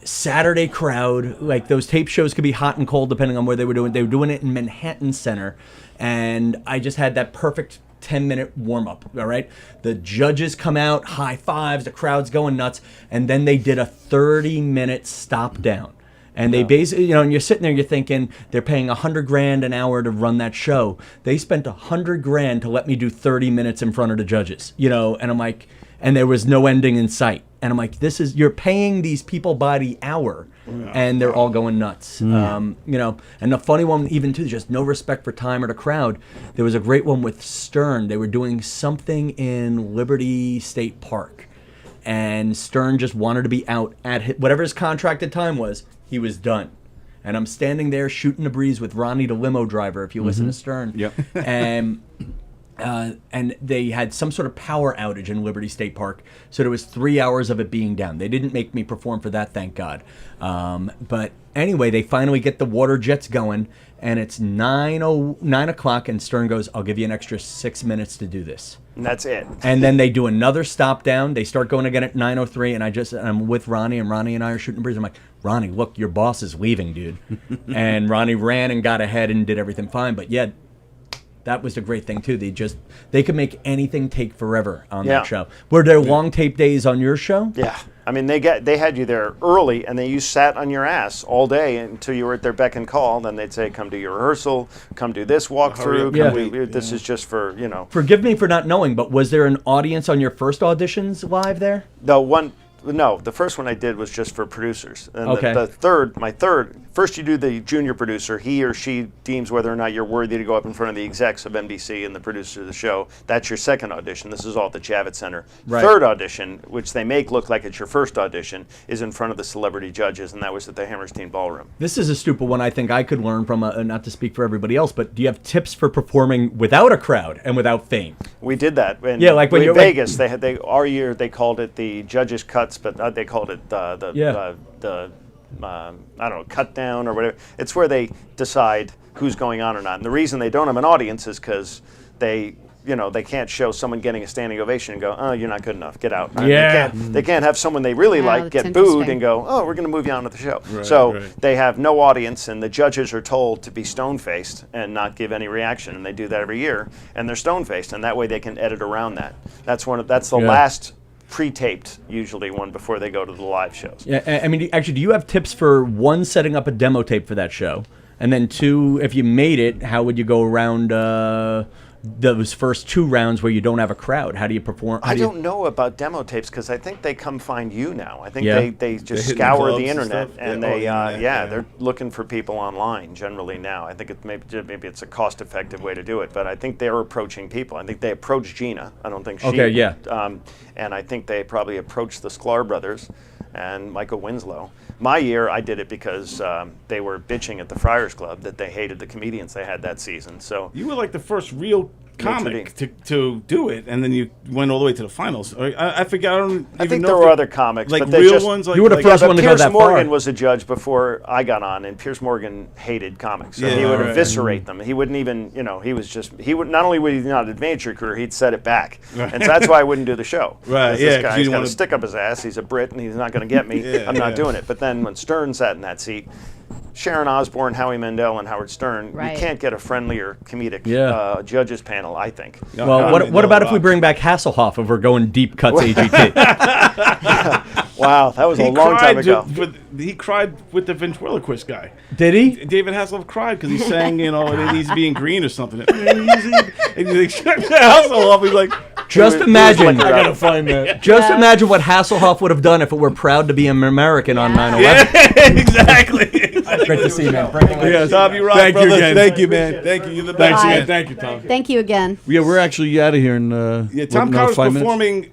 Saturday crowd, like those tape shows could be hot and cold depending on where they were doing. They were doing it in Manhattan Center, and I just had that perfect 10-minute warm-up, all right? The judges come out, high fives, the crowd's going nuts, and then they did a 30-minute stop down. And they basically, you know, and you're sitting there, you're thinking they're paying $100,000 an hour to run that show. They spent $100,000 to let me do 30 minutes in front of the judges, you know, and I'm like, and there was no ending in sight. And I'm like, you're paying these people by the hour, and they're all going nuts. You know, and the funny one, even too, just no respect for time or the crowd. There was a great one with Stern. They were doing something in Liberty State Park, and Stern just wanted to be out at whatever his contracted time was. He was done. And I'm standing there shooting the breeze with Ronnie, the limo driver, if you listen to Stern. Yep. And they had some sort of power outage in Liberty State Park, so there was 3 hours of it being down. They didn't make me perform for that, thank God. But anyway, they finally get the water jets going, and it's 9 o'clock, and Stern goes, I'll give you an extra 6 minutes to do this. And that's it. And then they do another stop down. They start going again at 9:03, and I'm with Ronnie, and Ronnie and I are shooting breeze. I'm like, Ronnie, look, your boss is leaving, dude. And Ronnie ran and got ahead and did everything fine. But yeah, that was the great thing too. They could make anything take forever on that show. Were there long tape days on your show? Yeah. I mean, they had you there early, and then you sat on your ass all day until you were at their beck and call. Then they'd say, come do your rehearsal, come do this walkthrough. This is just for, you know. Forgive me for not knowing, but was there an audience on your first auditions live there? No, the first one I did was just for producers. And okay. First you do the junior producer. He or she deems whether or not you're worthy to go up in front of the execs of NBC and the producer of the show. That's your second audition. This is all at the Javits Center. Right. Third audition, which they make look like it's your first audition, is in front of the celebrity judges, and that was at the Hammerstein Ballroom. This is a stupid one I think I could learn from, not to speak for everybody else, but do you have tips for performing without a crowd and without fame? We did that. Yeah, like when you're Vegas, our year they called it the judges' cuts, but they called it the I don't know, cut down or whatever. It's where they decide who's going on or not. And the reason they don't have an audience is because they can't show someone getting a standing ovation and go, oh, you're not good enough, get out. Yeah. They can't have someone they really like get booed and go, oh, we're going to move you on to the show. They have no audience, and the judges are told to be stone-faced and not give any reaction, and they do that every year, and they're stone-faced, and that way they can edit around that. That's the last pre-taped usually one before they go to the live shows. Yeah, I mean, actually, do you have tips for one, setting up a demo tape for that show, and then two, if you made it, how would you go around those first two rounds where you don't have a crowd? How do you perform? I don't know about demo tapes because I think they come find you now. I think they just scour the internet and they're looking for people online generally now. I think maybe it's a cost-effective way to do it, but I think they're approaching people. I think they approached Gina. I don't think she. Okay, yeah. And I think they probably approached the Sklar brothers and Michael Winslow. My year, I did it because they were bitching at the Friars Club that they hated the comedians they had that season. So you were like the first real comic to do it, and then you went all the way to the finals. I forget. I think there were other comics, like but real ones. Like, you were the first one to go that far. Piers Morgan was a judge before I got on, and Piers Morgan hated comics. So he would eviscerate them. He wouldn't even, he would not only would he not advance your career, he'd set it back, and so that's why I wouldn't do the show. Right? This guy's got a stick up his ass. He's a Brit, and he's not going to get me. I'm not doing it. But then when Stern sat in that seat, Sharon Osbourne, Howie Mandel, and Howard Stern, you can't get a friendlier comedic judges panel, I think. Well, what about if we bring back Hasselhoff if we're going deep cuts AGT? Wow, that was a long time ago. He cried with the ventriloquist guy. Did he? David Hasselhoff cried because he sang, and he's being green or something. And Hasselhoff was like, just imagine. I gotta find that. Just imagine what Hasselhoff would have done if it were proud to be an American on 9/11. Yeah, exactly. Great to see you, man. Tom, you rock, Thank you brother. again. Thank you, man. Thank you. You're the best. Thanks again. Thank you, Tom. Thank you again. Yeah, we're actually out of here in Tom Cotter's about 5 minutes. performing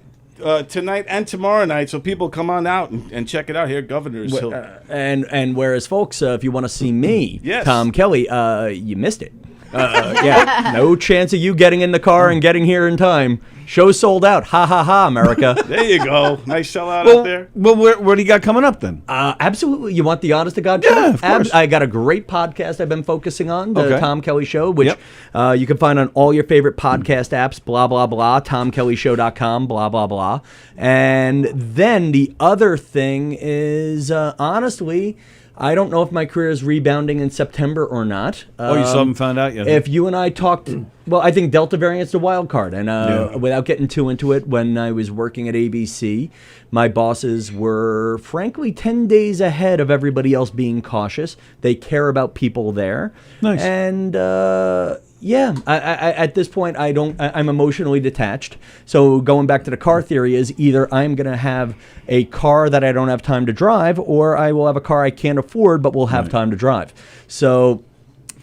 tonight and tomorrow night, so people come on out and check it out here at Governor's Hill. And whereas, folks, if you want to see me, Yes. Tom Kelly, you missed it. Yeah, no chance of you getting in the car and getting here in time. Show sold out. Ha ha ha, America. There you go. Nice sellout out there. Well, what do you got coming up then? Absolutely. You want the honest to God truth? Yeah, of course. I got a great podcast I've been focusing on, the Okay. Tom Kelly Show, which Yep. you can find on all your favorite podcast apps, blah, blah, blah, TomKellyShow.com, blah, blah, blah. And then the other thing is, honestly, I don't know if my career is rebounding in September or not. You still haven't found out yet? If you and I talked, well, I think Delta variant's the wild card. And without getting too into it, when I was working at ABC, my bosses were, frankly, 10 days ahead of everybody else being cautious. They care about people there. Nice. And, yeah, I at this point, I'm emotionally detached. So going back to the car theory is either I'm going to have a car that I don't have time to drive, or I will have a car I can't afford but will have time to drive. So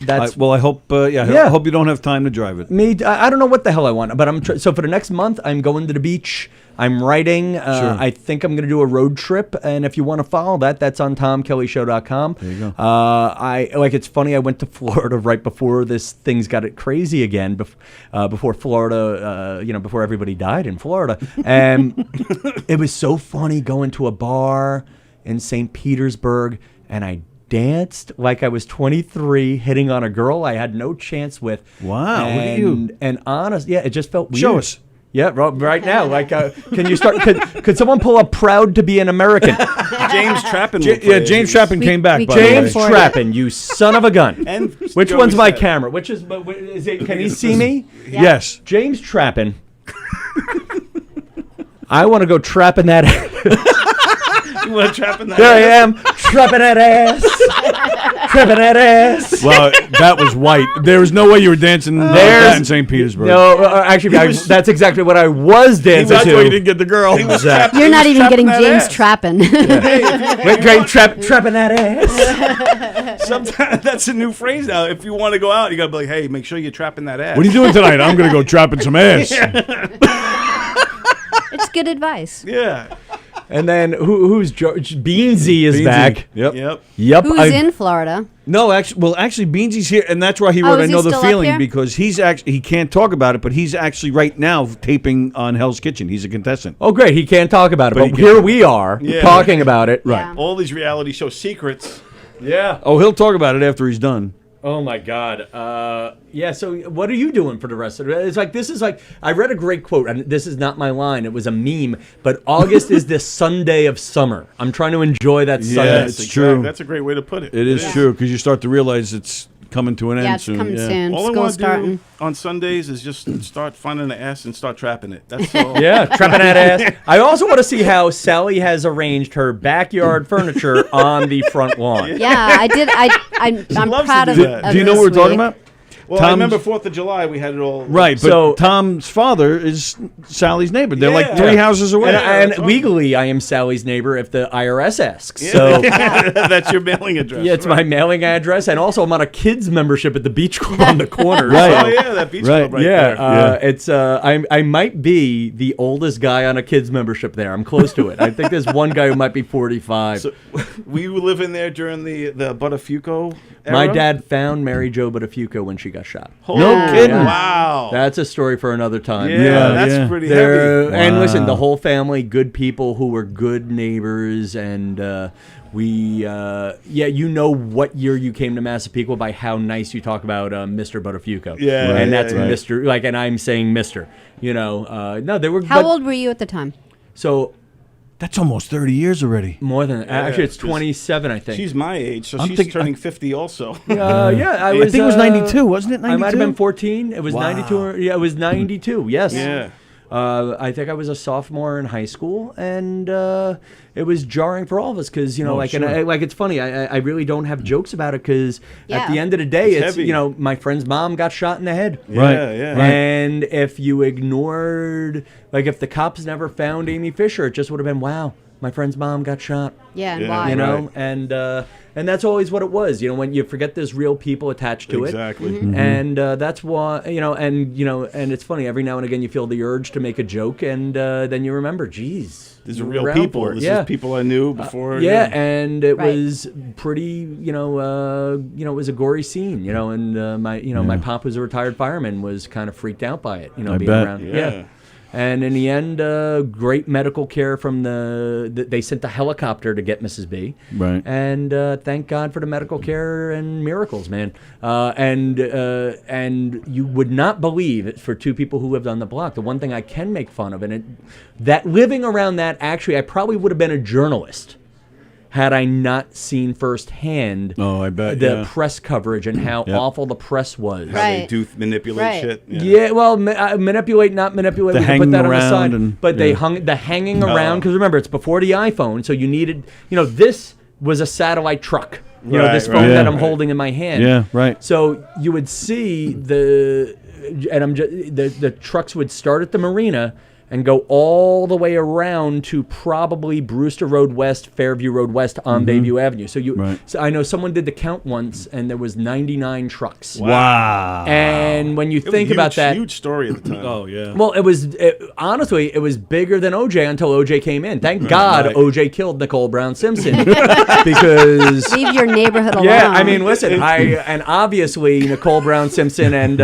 that's... I hope I hope you don't have time to drive it. I don't know what the hell I want, but so for the next month, I'm going to the beach. I'm writing. Sure. I think I'm going to do a road trip, and if you want to follow that, that's on TomKellyShow.com. There you go. It's funny. I went to Florida right before this things got it crazy again. Before Florida, before everybody died in Florida, and it was so funny going to a bar in St. Petersburg, and I danced like I was 23, hitting on a girl I had no chance with. Wow, look at you. And honest, it just felt weird. Show us. Yeah, right now. Can you start? Could someone pull up "Proud to be an American"? James Trappin. James Trappin came back. By James the way. Trappin, you son of a gun. And Which Joey one's my said- camera? Which is it? Can he see me? Yes. James Trappin. I want to go trapping that. You want to trap in that? There I am, trapping that ass. Trapping that ass. Well, that was white. There was no way you were dancing like that in St. Petersburg. No, actually, that's exactly what I was dancing That's to. why you didn't get the girl. Exactly. You're not even getting that James ass. Trappin. Wait, great trapping that ass. Sometimes that's a new phrase now. If you want to go out, you got to be like, hey, make sure you're trapping that ass. What are you doing tonight? I'm going to go trapping some ass. It's good advice. Yeah. And then who's George? Beansy is Beansy. back. Yep. Yep. Who's in Florida? No, actually, Beansy's here, and that's why he wrote is I he Know the still up Feeling, here? because he can't talk about it, but he's actually right now taping on Hell's Kitchen. He's a contestant. Oh, great. He can't talk about it, But but he here can- we are Yeah. talking about it. Right. Yeah. All these reality show secrets. Yeah. Oh, he'll talk about it after he's done. Oh my God. Yeah. So what are you doing for the rest of it? This is like I read a great quote, and this is not my line. It was a meme. But August is the Sunday of summer. I'm trying to enjoy that Sunday. Yes. It's true. That's a great way to put it. It is true, because you start to realize it's coming to an end Yeah, it's soon. coming soon. All I School want to starting. do on Sundays is just start finding an ass and start trapping it. That's all. Yeah, trapping that ass. I also want to see how Sallie has arranged her backyard furniture on the front lawn. Yeah, I did. I'm loves proud to of do it. that. Do you know what we're talking about? Well, I remember 4th of July, we had it all. Right, but So- Tom's father is Sally's neighbor. They're like Yeah. 3 houses away. And legally, I am Sally's neighbor if the IRS asks. So That's your mailing address. yeah, it's my mailing address, and also I'm on a kids membership at the beach club on the corner. Right. Oh, yeah, that beach Right. club right Yeah, there. it's I might be the oldest guy on a kids membership there. I'm close to it. I think there's one guy who might be 45. So, were you living there during the Buttafuoco era? My dad found Mary Jo Buttafuoco when she got shot. No kidding. Wow. That's a story for another time. yeah, that's yeah. pretty There, heavy. and Wow. listen, the whole family, good people who were good neighbors, and you know what year you came to Massapequa by how nice you talk about Mr. Buttafuoco. Yeah, Right, and that's yeah. Mr. And I'm saying Mr. No, they were. How but- old were you at the time? So That's almost 30 years already. more than actually, it's 'cause 27, I think. She's my age, so I'm she's thinking- turning 50 also. Yeah, I I was. think it was 92, wasn't it? 92? I might have been 14. It was Wow. 92. Yeah, it was 92. Yes. Yeah. I think I was a sophomore in high school, and it was jarring for all of us because it's funny. I really don't have jokes about it because at the Yeah. end of the day, it's heavy. my friend's mom got shot in the head. Right. Yeah. And if you ignored, if the cops never found Amy Fisher, it just would have been, wow, my friend's mom got shot. Yeah, and Yeah, why? You know, and that's always what it was. You know, when you forget there's real people attached to Exactly. it, and that's why and it's funny. Every now and again, you feel the urge to make a joke, and then you remember, geez, These are we real were around people. for it. This Yeah. is people I knew before. And it Right. was pretty, it was a gory scene, and my pop, who's a retired fireman, was kind of freaked out by it, I being bet. around. Yeah. And in the end, great medical care from they sent the helicopter to get Mrs. B. Right. And thank God for the medical care and miracles, man. And you would not believe it, for two people who lived on the block. The one thing I can make fun of, that living around that, actually, I probably would have been a journalist had I not seen firsthand I bet, the press coverage and how awful the press was. How they Right. do manipulate Right. shit. Yeah, well, manipulate, not manipulate. The We can put that hanging on the side. around But they yeah. hung the hanging around, because remember, it's before the iPhone, so you needed, this was a satellite truck. This phone right. that Yeah. I'm holding in my hand. Yeah, right. So you would see the trucks would start at the marina and go all the way around to probably Brewster Road West, Fairview Road West on Bayview Avenue. So so I know someone did the count once, and there was 99 trucks. Wow. And when you It was think about that, huge story at the time. Oh, yeah. well, honestly, it was bigger than OJ until OJ came in. Thank God Right. OJ killed Nicole Brown Simpson because. Leave your neighborhood alone. Yeah, I mean, listen, and obviously Nicole Brown Simpson and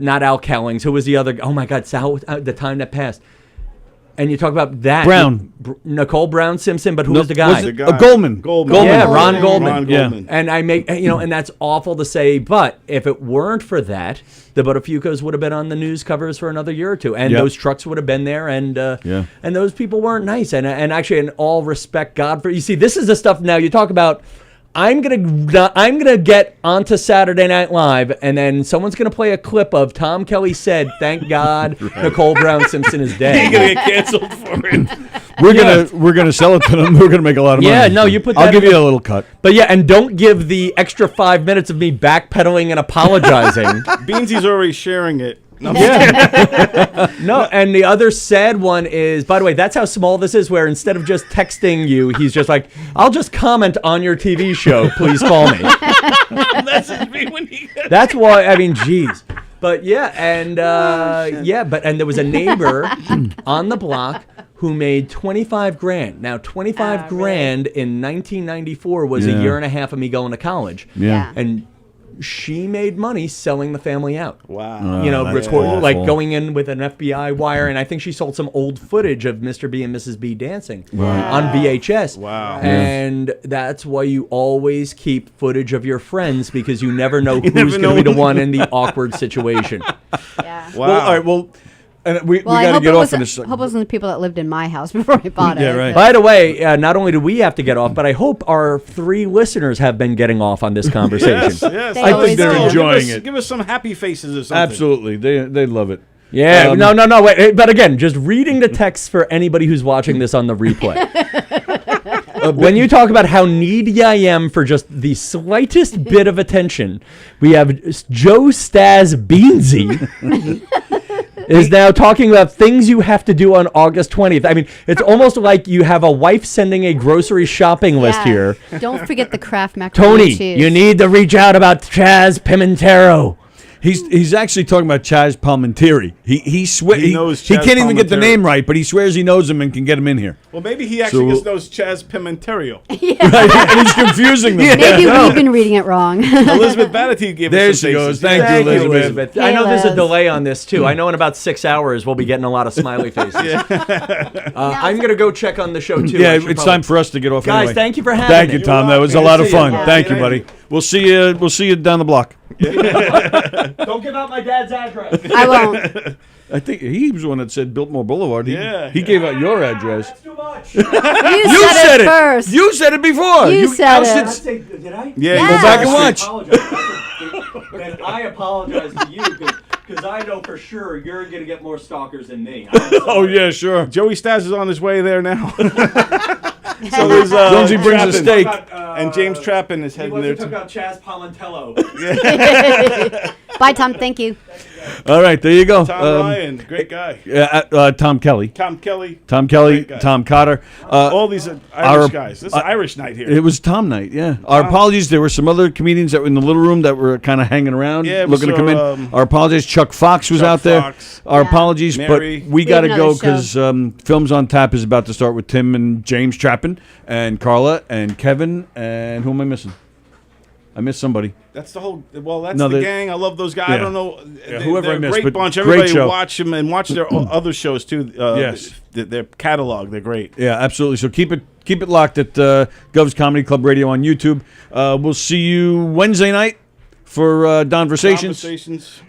not Al Kellings, who was the other. Oh my God, Sal, the time that passed. And you talk about that Brown. Nicole Brown Simpson, but who No, was the guy? was it- guy. Goldman. Yeah, Ron Goldman. Ron Yeah. Goldman. And I make, and that's awful to say, but if it weren't for that, the Buttafuoco's would have been on the news covers for another year or two, and Yep. those trucks would have been there, and and those people weren't nice. And actually, in all respect, God for you see, this is the stuff now you talk about. I'm gonna get onto Saturday Night Live, and then someone's gonna play a clip of Tom Kelly said, "Thank God Nicole Brown Simpson is You're dead." gonna get canceled for it. We're gonna sell it to them. We're gonna make a lot of money. Yeah, no, you put I'll that give in you the- a little cut. But yeah, and don't give the extra 5 minutes of me backpedaling and apologizing. Beansy's already sharing it. No, No, and the other sad one is, by the way, that's how small this is, where instead of just texting you, he's just like, I'll just comment on your TV show. Please call me. message me when he gets That's why, I mean, geez. But yeah, and and there was a neighbor on the block who made 25 grand. Now, 25 grand in 1994 was a Yeah. year and a half of me going to college. Yeah. And she made money selling the family out. Wow. that's Record, awful. like going in with an FBI wire, and I think she sold some old footage of Mr. B and Mrs. B dancing on VHS. Wow. And that's why you always keep footage of your friends, because you never know who's never going know to be the when- one in the awkward situation. Yeah. Wow. Well, all right. Well, and we Well, I got to hope get it off in wasn't, a hope it wasn't the people that lived in my house before I bought it. Yeah, right. By the way, not only do we have to get off, but I hope our 3 listeners have been getting off on this conversation. Yes, yes. They I always think they're do. enjoying it. Give us some happy faces or something. Absolutely, they love it. Yeah, no, wait. But again, just reading the text for anybody who's watching this on the replay. When you talk about how needy I am for just the slightest bit of attention, we have Joe Stas Beansy is now talking about things you have to do on August 20th. I mean, it's almost like you have a wife sending a grocery shopping list Yeah. here. Don't forget the Kraft macaroni Tony, and cheese. you need to reach out about Chaz Pimentero. He's actually talking about Chaz Palminteri. He knows he Chaz can't even get the Palminteri. name right, but he swears he knows him and can get him in here. Well, maybe he actually So- just knows Chaz Pimenterio. Right? And he's confusing them. Maybe we've been reading it wrong. Elizabeth Batty gave There us some she goes. faces. Thank you, Elizabeth. I know there's a Liz. delay on this too. I know in about 6 hours we'll be getting a lot of smiley faces. I'm gonna go check on the show too. Yeah, I should it's probably- time for us to get off. Guys, anyway. thank you for having Thank me. you, Tom. That was a welcome. lot Good of to see fun. you. Thank you, Thank buddy. you. We'll see you down the block. Don't give out my dad's address. I won't. I think he was the one that said Biltmore Boulevard. Yeah. He gave out your address. That's too much. You, You said it first. You said it before. You said it. ousted- Did I? Yeah, Yes. Go back and watch. And I apologize to you because I know for sure you're going to get more stalkers than me. Oh yeah, sure. Joey Stas is on his way there now. So there's Jonesy brings a steak. and James Trappin is heading there. Talk about Chaz Palentello. Bye, Tom. Thank you. All right, there you go. Tom Ryan, great guy. Tom Kelly. Tom Kelly. Great guy. Tom Cotter. All these Irish guys. This is Irish night here. It was Tom night, yeah. Our apologies. There were some other comedians that were in the little room that were kind of hanging around, looking to come in. Our apologies. Chuck Fox was out there. Our apologies, Mary. but we got to have go another because Films on Tap is about to start with Tim and James Trappin and Carla and Kevin and who am I missing? I missed somebody. That's the whole. Well, that's the gang. I love those guys. Yeah. I don't know. Whoever I missed, great but bunch. great Everybody show. watch them and watch their other shows too. Yes. Their catalog. They're great. Yeah, absolutely. So keep it locked at Govs Comedy Club Radio on YouTube. We'll see you Wednesday night for Donversations.